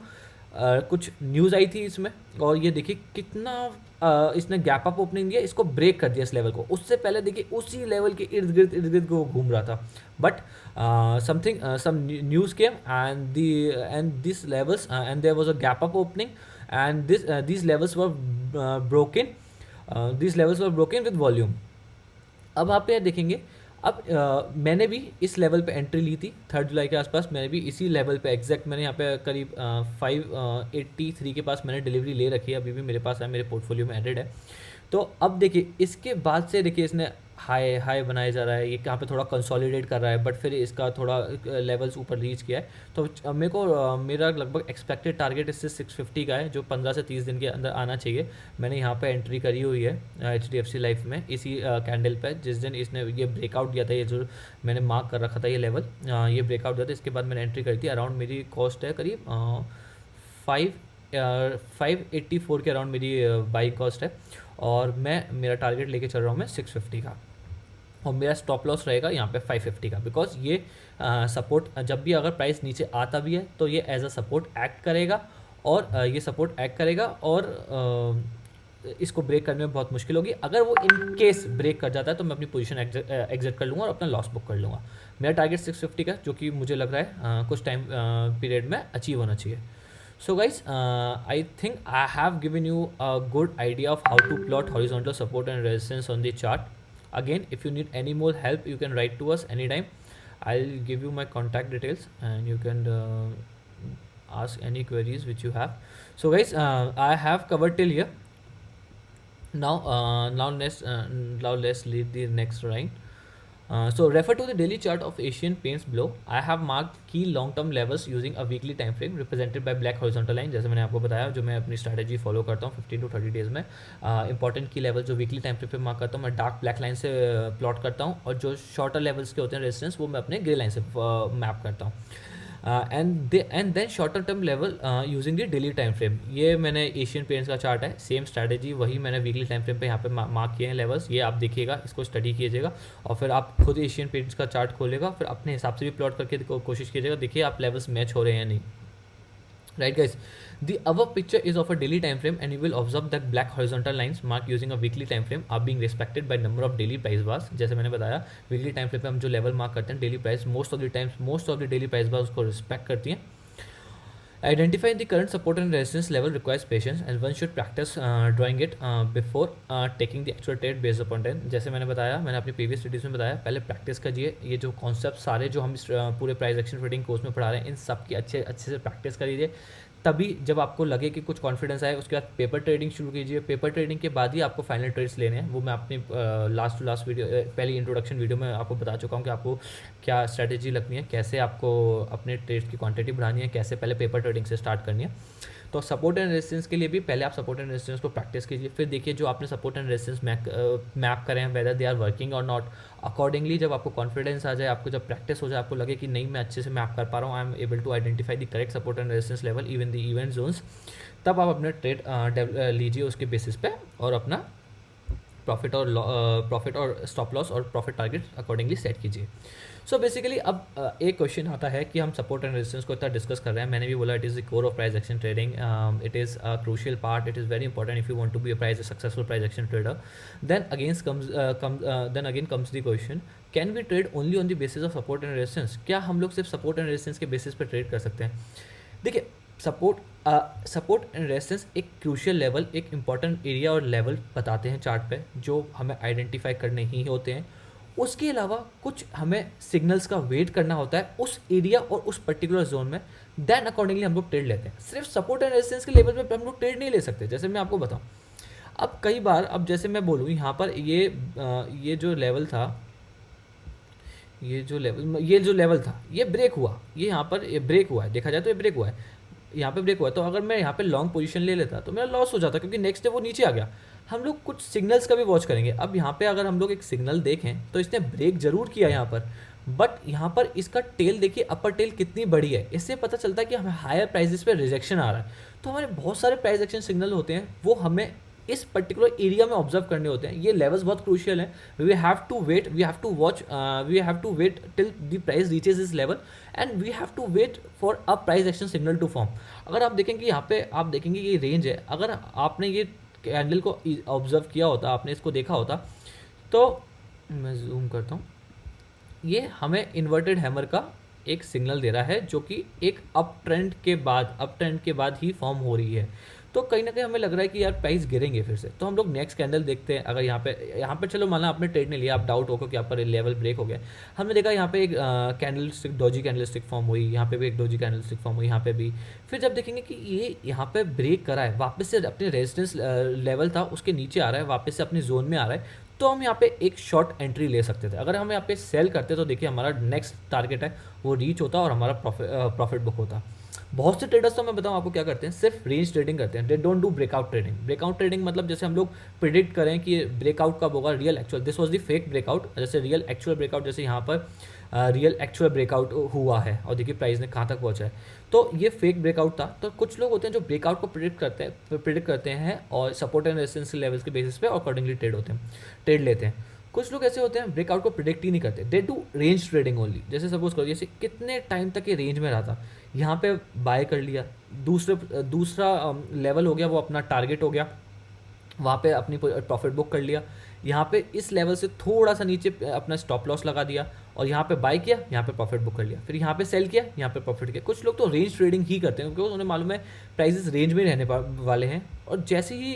कुछ न्यूज़ आई थी इसमें और ये देखिए कितना इसने गैप अप ओपनिंग दिया, इसको ब्रेक कर दिया इस लेवल को। उससे पहले देखिए उसी लेवल के इर्द गिर्द वो घूम रहा था, but some news came and this levels and there was a gap up opening and these levels were broken, these levels were broken with volume। अब आप ये देखेंगे अब मैंने भी इस लेवल पे एंट्री ली थी 3 जुलाई के आसपास, मैंने भी इसी लेवल पे एग्जैक्ट मैंने यहाँ पे करीब 583 के पास मैंने डिलीवरी ले रखी है, अभी भी मेरे पास है, मेरे पोर्टफोलियो में एडेड है। तो अब देखिए इसके बाद से देखिए इसने हाई हाई बनाया जा रहा है, ये यहाँ पे थोड़ा कंसोलिडेट कर रहा है, बट फिर इसका थोड़ा लेवल्स ऊपर रीच किया है। तो मेरे को मेरा लगभग एक्सपेक्टेड टारगेट इससे 650 का है, जो 15 से 30 दिन के अंदर आना चाहिए। मैंने यहाँ पे एंट्री करी हुई है HDFC लाइफ में इसी कैंडल पे, जिस दिन इसने ये ब्रेकआउट दिया था, ये जो मैंने मार्क कर रखा था ये लेवल, ये ब्रेकआउट दिया था, इसके बाद मैंने एंट्री करी थी। अराउंड मेरी कॉस्ट है करीब 584 के अराउंड मेरी बाइक कॉस्ट है, और मेरा टारगेट लेके चल रहा हूँ मैं 650 का, और मेरा स्टॉप लॉस रहेगा यहाँ पे 550 का, बिकॉज ये सपोर्ट जब भी अगर प्राइस नीचे आता भी है तो ये एज अ सपोर्ट एक्ट करेगा, और ये सपोर्ट एक्ट करेगा, और इसको ब्रेक करने में बहुत मुश्किल होगी। अगर वो इन केस ब्रेक कर जाता है तो मैं अपनी पोजीशन एग्जिट कर लूँगा और अपना लॉस बुक कर लूँगा। मेरा टारगेट 650 का, जो कि मुझे लग रहा है कुछ टाइम पीरियड में अचीव होना चाहिए। So guys, I think I have given you a good idea of how to plot horizontal support and resistance on the chart. Again, if you need any more help, you can write to us anytime. I'll give you my contact details and you can ask any queries which you have. So guys, I have covered till here. Now let's lead the next line. So refer to the daily chart of Asian Paints below. I have marked key long-term levels using a weekly time frame represented by black horizontal line. जैसे मैंने आपको बताया, जो मैं अपनी strategy follow करता हूँ 15 to 30 days में, इंपॉर्टेंट की लेवल जो वीकली टाइम फ्रेम पे मार्क करता हूँ मैं डार्क ब्लैक लाइन से प्लॉट करता हूँ, और जो शॉर्टर लेवल्स के होते हैं रेजिस्टेंस वो मैं अपने ग्रे लाइन से मैप करता हूँ। And then shorter term level using the daily time frame. ये मैंने एशियन पेंट्स का चार्ट है, सेम स्ट्रैटेजी वही मैंने वीकली टाइम फ्रेम पे यहाँ पे मार्क किए हैं लेवल्स, ये आप देखिएगा, इसको स्टडी कीजिएगा, और फिर आप खुद एशियन पेंट्स का चार्ट खोलेगा, फिर अपने हिसाब से भी प्लॉट करके कोशिश कीजिएगा, देखिए आप लेवल्स मैच हो रहे हैं या नहीं। Right guys, the above picture is of a daily time frame and you will observe that black horizontal lines marked using a weekly time frame are being respected by number of daily price bars। जैसे मैंने बताया weekly time frame पे हम जो level mark करते हैं daily price, most of the daily price bars उसको respect करती हैं। Identifying the current support and resistance level requires patience and one should practice drawing it before taking the actual trade based upon time। जैसे मैंने बताया, मैंने अपनी previous videos में बताया, पहले प्रैक्टिस कीजिए, ये जो कॉन्सेप्ट सारे जो हम इस पूरे प्राइस एक्शन ट्रेडिंग कोर्स में पढ़ा रहे हैं इन सब की अच्छे से प्रैक्टिस करिए, तभी जब आपको लगे कि कुछ कॉन्फिडेंस आए उसके बाद पेपर ट्रेडिंग शुरू कीजिए। पेपर ट्रेडिंग के बाद ही आपको फाइनल ट्रेड्स लेने हैं, वो मैं अपनी लास्ट वीडियो पहली इंट्रोडक्शन वीडियो में आपको बता चुका हूँ कि आपको क्या स्ट्रैटेजी लगनी है, कैसे आपको अपने ट्रेड्स की क्वांटिटी बढ़ानी है, कैसे पहले पेपर ट्रेडिंग से स्टार्ट करनी है। तो सपोर्ट एंड रेजिस्टेंस के लिए भी पहले आप सपोर्ट एंड रेजिस्टेंस को प्रैक्टिस कीजिए, फिर देखिए जो आपने सपोर्ट एंड रेजिस्टेंस मैप करें हैं वेदर दे आर वर्किंग और नॉट। अकॉर्डिंगली जब आपको कॉन्फिडेंस आ जाए, आपको जब प्रैक्टिस हो जाए, आपको लगे कि नहीं मैं अच्छे से मैप कर पा रहा हूँ, I am able to identify the correct support and resistance level even the event zones, तब आप अपना ट्रेड लीजिए उसके बेसिस पे, और अपना प्रॉफिट और स्टॉप लॉस और प्रॉफिट टारगेट अकॉर्डिंगली सेट कीजिए। सो बेसिकली अब एक क्वेश्चन आता है कि हम सपोर्ट एंड रेजिस्टेंस को इतना डिस्कस कर रहे हैं, मैंने भी बोला it is the core of price action trading, it is a crucial part, it is very important if you want to be a successful price action trader. Then again comes the question, can we trade only on the basis of support and resistance? क्या हम लोग सिर्फ support and resistance के basis पर trade कर सकते हैं? देखिए सपोर्ट एंड रेजिस्टेंस एक क्रूशियल लेवल, एक इंपॉर्टेंट एरिया और लेवल बताते हैं चार्ट पे, जो हमें आइडेंटिफाई करने ही होते हैं। उसके अलावा कुछ हमें सिग्नल्स का वेट करना होता है उस एरिया और उस पर्टिकुलर जोन में, देन अकॉर्डिंगली हम लोग ट्रेड लेते हैं। सिर्फ सपोर्ट एंड रेजिस्टेंस के लेवल पे हम लोग ट्रेड नहीं ले सकते। जैसे मैं आपको बताऊं, अब कई बार, अब जैसे मैं बोलूँ यहाँ पर ये जो लेवल था, ये जो लेवल था ये ब्रेक हुआ, ये यहाँ पर ये ब्रेक हुआ है, देखा जाए तो ये ब्रेक हुआ है, यहाँ पे ब्रेक हुआ है, तो अगर मैं यहाँ पे लॉन्ग पोजीशन ले लेता तो मेरा लॉस हो जाता, क्योंकि नेक्स्ट डे वो नीचे आ गया। हम लोग कुछ सिग्नल्स का भी वॉच करेंगे। अब यहाँ पे अगर हम लोग एक सिग्नल देखें तो इसने ब्रेक जरूर किया यहाँ पर, बट यहाँ पर इसका टेल देखिए, अपर टेल कितनी बड़ी है, इससे पता चलता है कि हमें हायर प्राइजेस पे रिजेक्शन आ रहा है। तो हमारे बहुत सारे प्राइस एक्शन सिग्नल होते हैं, वो हमें इस पर्टिकुलर एरिया में ऑब्जर्व करने होते हैं। ये लेवल्स बहुत क्रूशियल हैं, we have to wait till the price reaches this level and we have to wait for a price action signal to form. अगर आप देखेंगे यहाँ पे, आप देखेंगे ये रेंज है, अगर आपने ये कैंडल को ऑब्जर्व किया होता, आपने इसको देखा होता, तो मैं जूम करता हूँ, ये हमें इन्वर्टेड हैमर का एक सिग्नल दे रहा है, जो कि एक अप ट्रेंड के बाद ही फॉर्म हो रही है। तो कहीं ना कहीं हमें लग रहा है कि यार प्राइस गिरेंगे फिर से, तो हम लोग नेक्स्ट कैंडल देखते हैं। अगर यहाँ पे चलो माना आपने ट्रेड नहीं लिया, आप डाउट होगा कि यहाँ पर लेवल ब्रेक हो गया, हमने देखा यहाँ पे एक candle stick doji candle stick form हुई, यहाँ पे भी एक डोजी कैंडल स्टिक फॉर्म हुई, यहाँ पे भी। फिर जब देखेंगे कि ये यहाँ पे ब्रेक करा है, वापस से अपने रेजिस्टेंस लेवल था उसके नीचे आ रहा है, वापस से अपनी जोन में आ रहा है, तो हम यहाँ पे एक शॉर्ट एंट्री ले सकते थे। अगर हम यहाँ पे सेल करते तो देखिए हमारा नेक्स्ट टारगेट है वो रीच होता और हमारा प्रॉफिट बुक होता। बहुत से ट्रेडर्स तो मैं बताऊँ आपको क्या करते हैं, सिर्फ रेंज ट्रेडिंग करते हैं, they don't do breakout trading. Breakout trading मतलब जैसे हम लोग प्रिडिक्ट करें कि ब्रेकआउट कब होगा, real actual, this was the fake breakout, जैसे रियल एक्चुअल ब्रेकआउट, जैसे यहाँ पर रियल एक्चुअल ब्रेकआउट हुआ है और देखिए प्राइस ने कहाँ तक पहुँचा है, तो ये फेक ब्रेकआउट था। तो कुछ लोग होते हैं जो ब्रेकआउट को प्रिडिक्ट करते हैं और सपोर्ट एंड रेजिस्टेंस लेवल्स के बेसिस पे अकॉर्डिंगली ट्रेड लेते हैं। कुछ लोग ऐसे होते हैं ब्रेकआउट को प्रिडिक्ट ही नहीं करते, they do range trading only. जैसे सपोज करो जैसे कितने टाइम तक ये रेंज में रहा था, यहाँ पे बाय कर लिया, दूसरा लेवल हो गया वो अपना टारगेट हो गया, वहाँ पे अपनी प्रॉफिट बुक कर लिया, यहाँ पे इस लेवल से थोड़ा सा नीचे अपना स्टॉप लॉस लगा दिया और यहाँ पे बाय किया, यहाँ पे प्रॉफिट बुक कर लिया, फिर यहाँ पे सेल किया, यहाँ पे प्रॉफिट किया। कुछ लोग तो रेंज ट्रेडिंग ही करते हैं क्योंकि उन्हें मालूम है प्राइसेस रेंज में रहने वाले हैं, और जैसे ही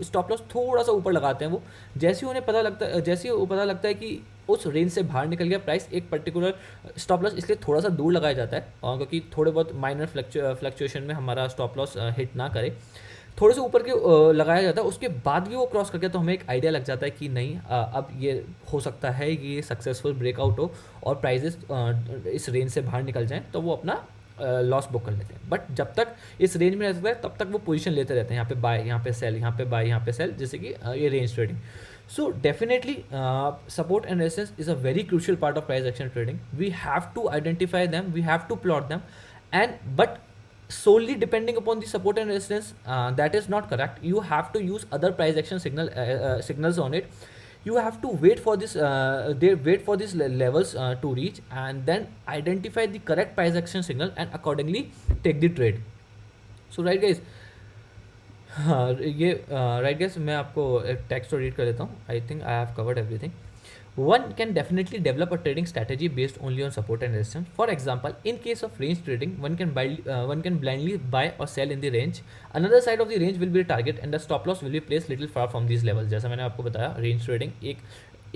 स्टॉप लॉस थोड़ा सा ऊपर लगाते हैं वो, जैसे ही उन्हें पता लगता है कि उस रेंज से बाहर निकल गया प्राइस, एक पर्टिकुलर स्टॉप लॉस इसलिए थोड़ा सा दूर लगाया जाता है और क्योंकि थोड़े बहुत माइनर फ्लक्चुएशन में हमारा स्टॉप लॉस हिट ना करे, थोड़े से ऊपर के लगाया जाता है, उसके बाद भी वो क्रॉस कर गया तो हमें एक आइडिया लग जाता है कि नहीं अब ये हो सकता है ये सक्सेसफुल ब्रेकआउट हो और प्राइजेस इस रेंज से बाहर निकल जाएं, तो वो अपना लॉस बुक कर लेते हैं। बट जब तक इस रेंज में रहता है तब तक वो पोजीशन लेते रहते हैं, यहाँ पे बाय, यहाँ पे सेल, यहाँ पे बाय, यहाँ पे सेल, जैसे कि ये range trading. So definitely support and resistance is a very crucial part of price action trading. We have to identify them, we have to plot them, and but solely depending upon the support and resistance, that is not correct. You have to use other price action signals on it. You have to wait for these levels to reach, and then identify the correct price action signal and accordingly take the trade. So right guys, हाँ ये right guys, मैं आपको एक text read कर देता हूँ। I think I have covered everything. One can definitely develop a trading strategy based only on support and resistance. For example, in case of range trading, one can blindly buy or sell in the range. Another side of the range will be the target, and the stop loss will be placed little far from these levels. जैसा मैंने आपको बताया, range trading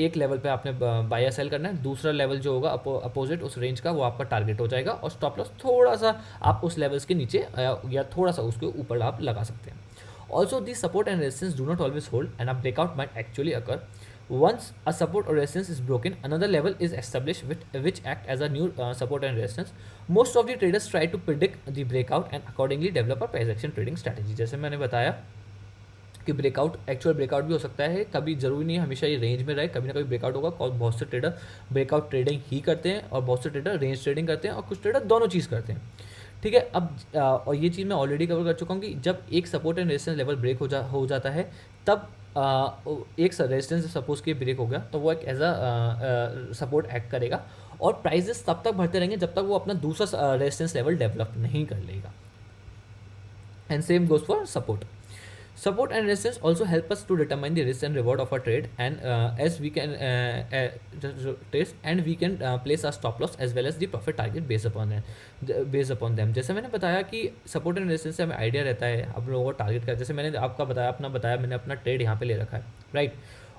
एक level पे आपने bye या cell करना है, दूसरा लेवल जो होगा अपोजिट उस रेंज का वो आपका टारगेट हो जाएगा, और स्टॉप लॉस थोड़ा सा आप उस लेवल्स के नीचे या थोड़ा सा उसके ऊपर आप लगा सकते हैं. Also, these support and resistance do not always hold, and a breakout might actually occur. Once a support or resistance is broken, another level is established which act as a new support and resistance. Most of the traders try to predict the breakout and accordingly develop a price action trading strategy. जैसे मैंने बताया कि breakout actual breakout भी हो सकता है, कभी जरूरी नहीं हमेशा ये रेंज में रहे, कभी ना कभी ब्रेकआउट होगा. और बहुत से ट्रेडर ब्रेकआउट ट्रेडिंग ही करते हैं और बहुत से ट्रेडर रेंज ट्रेडिंग करते हैं और कुछ ट्रेडर दोनों चीज़ करते हैं. ठीक है. अब और ये चीज़ मैं ऑलरेडी कवर कर चुका हूँ कि जब एक support and resistance level break हो जाता है, तब एक रेजिस्टेंस सपोज कि ब्रेक हो गया तो वो एक एज अ सपोर्ट एक्ट करेगा और प्राइजेस तब तक बढ़ते रहेंगे जब तक वो अपना दूसरा रेजिस्टेंस लेवल डेवलप नहीं कर लेगा. And same goes for support. Support and resistance also help us to determine the risk and reward of our trade, and as we can test, and we can place our stop loss as well as the profit target based upon them. जैसे मैंने बताया कि support and resistance से हमें idea रहता है आप लोगों को टारगेट का. जैसे मैंने आपका बताया मैंने अपना ट्रेड यहाँ पे ले रखा है, राइट,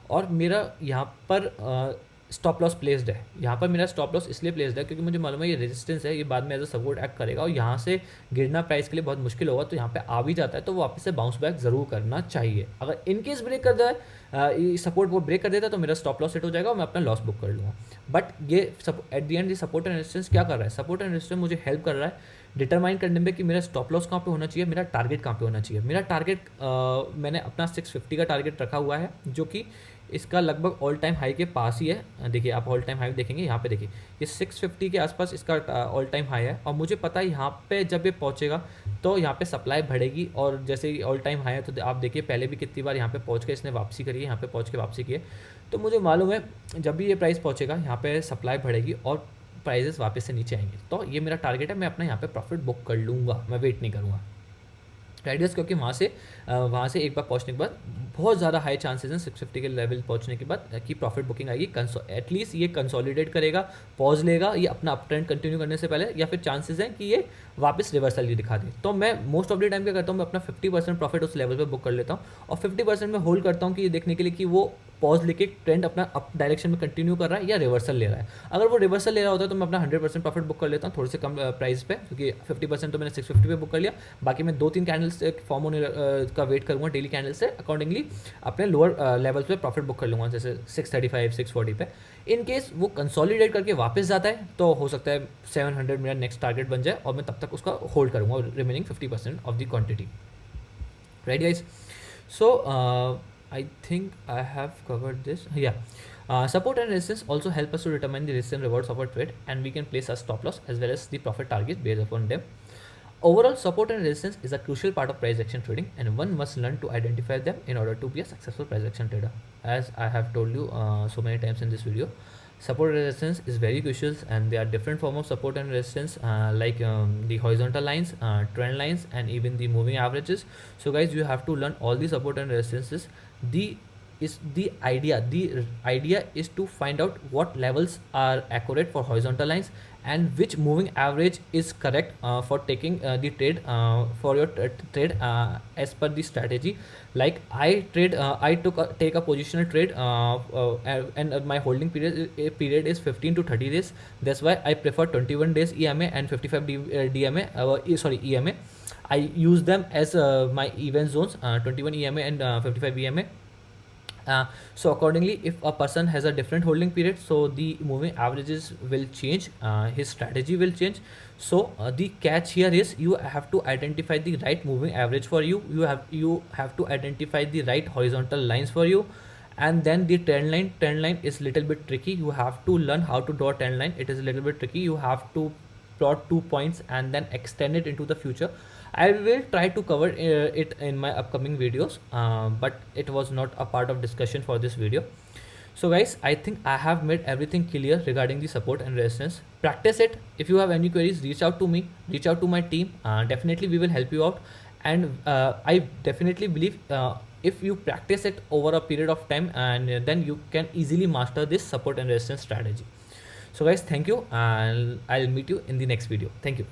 और मेरा यहाँ पर स्टॉप लॉस प्लेस्ड है. यहाँ पर मेरा स्टॉप लॉस इसलिए प्लेस्ड है क्योंकि मुझे मालूम है ये रेजिस्टेंस है, ये बाद में एज अ सपोर्ट एक्ट करेगा और यहाँ से गिरना प्राइस के लिए बहुत मुश्किल होगा. तो यहाँ पे आ भी जाता है तो वापस से बाउंस बैक ज़रूर करना चाहिए. अगर इनकेस ब्रेक कर जाए सपोर्ट वो ब्रेक कर देता है तो मेरा स्टॉप लॉस हिट हो जाएगा और मैं अपना लॉस बुक कर लूँगा. बट ये एट द एंड ये सपोर्ट एंड रेजिस्टेंस क्या कर रहा है? सपोर्ट एंड रेजिस्टेंस मुझे हेल्प कर रहा है डिटरमाइन करने में कि मेरा स्टॉप लॉस कहाँ पे होना चाहिए, मेरा टारगेट कहाँ पे होना चाहिए. मेरा टारगेट मैंने अपना 650 का टारगेट रखा हुआ है जो कि इसका लगभग ऑल टाइम हाई के पास ही है. देखिए आप ऑल टाइम हाई देखेंगे, यहाँ पे देखिए ये 650 के आसपास इसका ऑल टाइम हाई है और मुझे पता है यहाँ पे जब ये पहुँचेगा तो यहाँ पे सप्लाई बढ़ेगी. और जैसे ही ऑल टाइम हाई है तो आप देखिए पहले भी कितनी बार यहाँ पे पहुँच के इसने वापसी करी है, यहाँ पे पहुँच के वापसी की है. तो मुझे मालूम है जब भी ये प्राइस पहुँचेगा यहाँ पे सप्लाई बढ़ेगी और प्राइजेस वापस से नीचे आएंगे. तो ये मेरा टारगेट है, मैं अपना यहाँ पे प्रॉफिट बुक कर लूँगा, मैं वेट नहीं करूँगा. राइट, क्योंकि वहाँ से एक बार पहुँचने के बाद बहुत ज़्यादा हाई चांसेस हैं 650 के लेवल पहुँचने के बाद कि प्रॉफिट बुकिंग आएगी। एटलीस्ट ये कंसोलिडेट करेगा, पॉज लेगा ये अपना अप ट्रेंड कंटिन्यू करने से पहले, या फिर चांसेस हैं कि ये वापस रिवर्सल ही दिखा दे। तो मैं मोस्ट ऑफ द टाइम क्या करता हूँ, मैं अपना 50% प्रॉफिट उस लेवल पे बुक कर लेता हूँ और 50% में होल्ड करता हूँ कि ये देखने के लिए कि वो पॉज लेके ट्रेंड अपना अप डायरेक्शन में कंटिन्यू कर रहा है या रिवर्सल ले रहा है। अगर वो रिवर्सल ले रहा होता है तो मैं अपना 100% प्रॉफिट बुक कर लेता हूँ थोड़े से कम प्राइस पे, क्योंकि 50% तो मैंने 650 पे बुक कर लिया। बाकी मैं 2-3 कैंडल्स फॉर्म होने का वेट करूँगा डेली कैंडल से, अकॉर्डिंगली अपने लोअर लेवल्स पे प्रॉफिट बुक कर लूँगा, जैसे 635 640 पे। इन केस वो कंसोलिडेट करके वापस जाता है तो हो सकता है 700 मेरा नेक्स्ट टारगेट बन जाए और मैं तब तक उसका होल्ड करूँगा remaining 50% of the quantity. Right guys, so I think I have covered this. Yeah, support and resistance also help us to determine the risk and rewards of our trade, and we can place a stop loss as well as the profit target based upon them. Overall, support and resistance is a crucial part of price action trading, and one must learn to identify them in order to be a successful price action trader. As I have told you so many times in this video, support and resistance is very crucial, and there are different forms of support and resistance like the horizontal lines, trend lines, and even the moving averages. So guys, you have to learn all the support and resistances. The idea is to find out what levels are accurate for horizontal lines and which moving average is correct for taking the trade for your trade as per the strategy. Like I take a positional trade and my holding period is 15 to 30 days. That's why I prefer 21 days EMA and 55 DMA, EMA. I use them as my event zones, 21 EMA and 55 EMA. So accordingly, if a person has a different holding period, so the moving averages will change, his strategy will change. So the catch here is you have to identify the right moving average for you. You have to identify the right horizontal lines for you, and then the trend line is little bit tricky. You have to learn how to draw a trend line. It is a little bit tricky. You have to plot 2 points and then extend it into the future. I will try to cover it in my upcoming videos, but it was not a part of discussion for this video. So guys, I think I have made everything clear regarding the support and resistance. Practice it. If you have any queries, reach out to me, reach out to my team. Definitely we will help you out. And I definitely believe if you practice it over a period of time, and then you can easily master this support and resistance strategy. So guys, thank you, and I'll meet you in the next video. Thank you.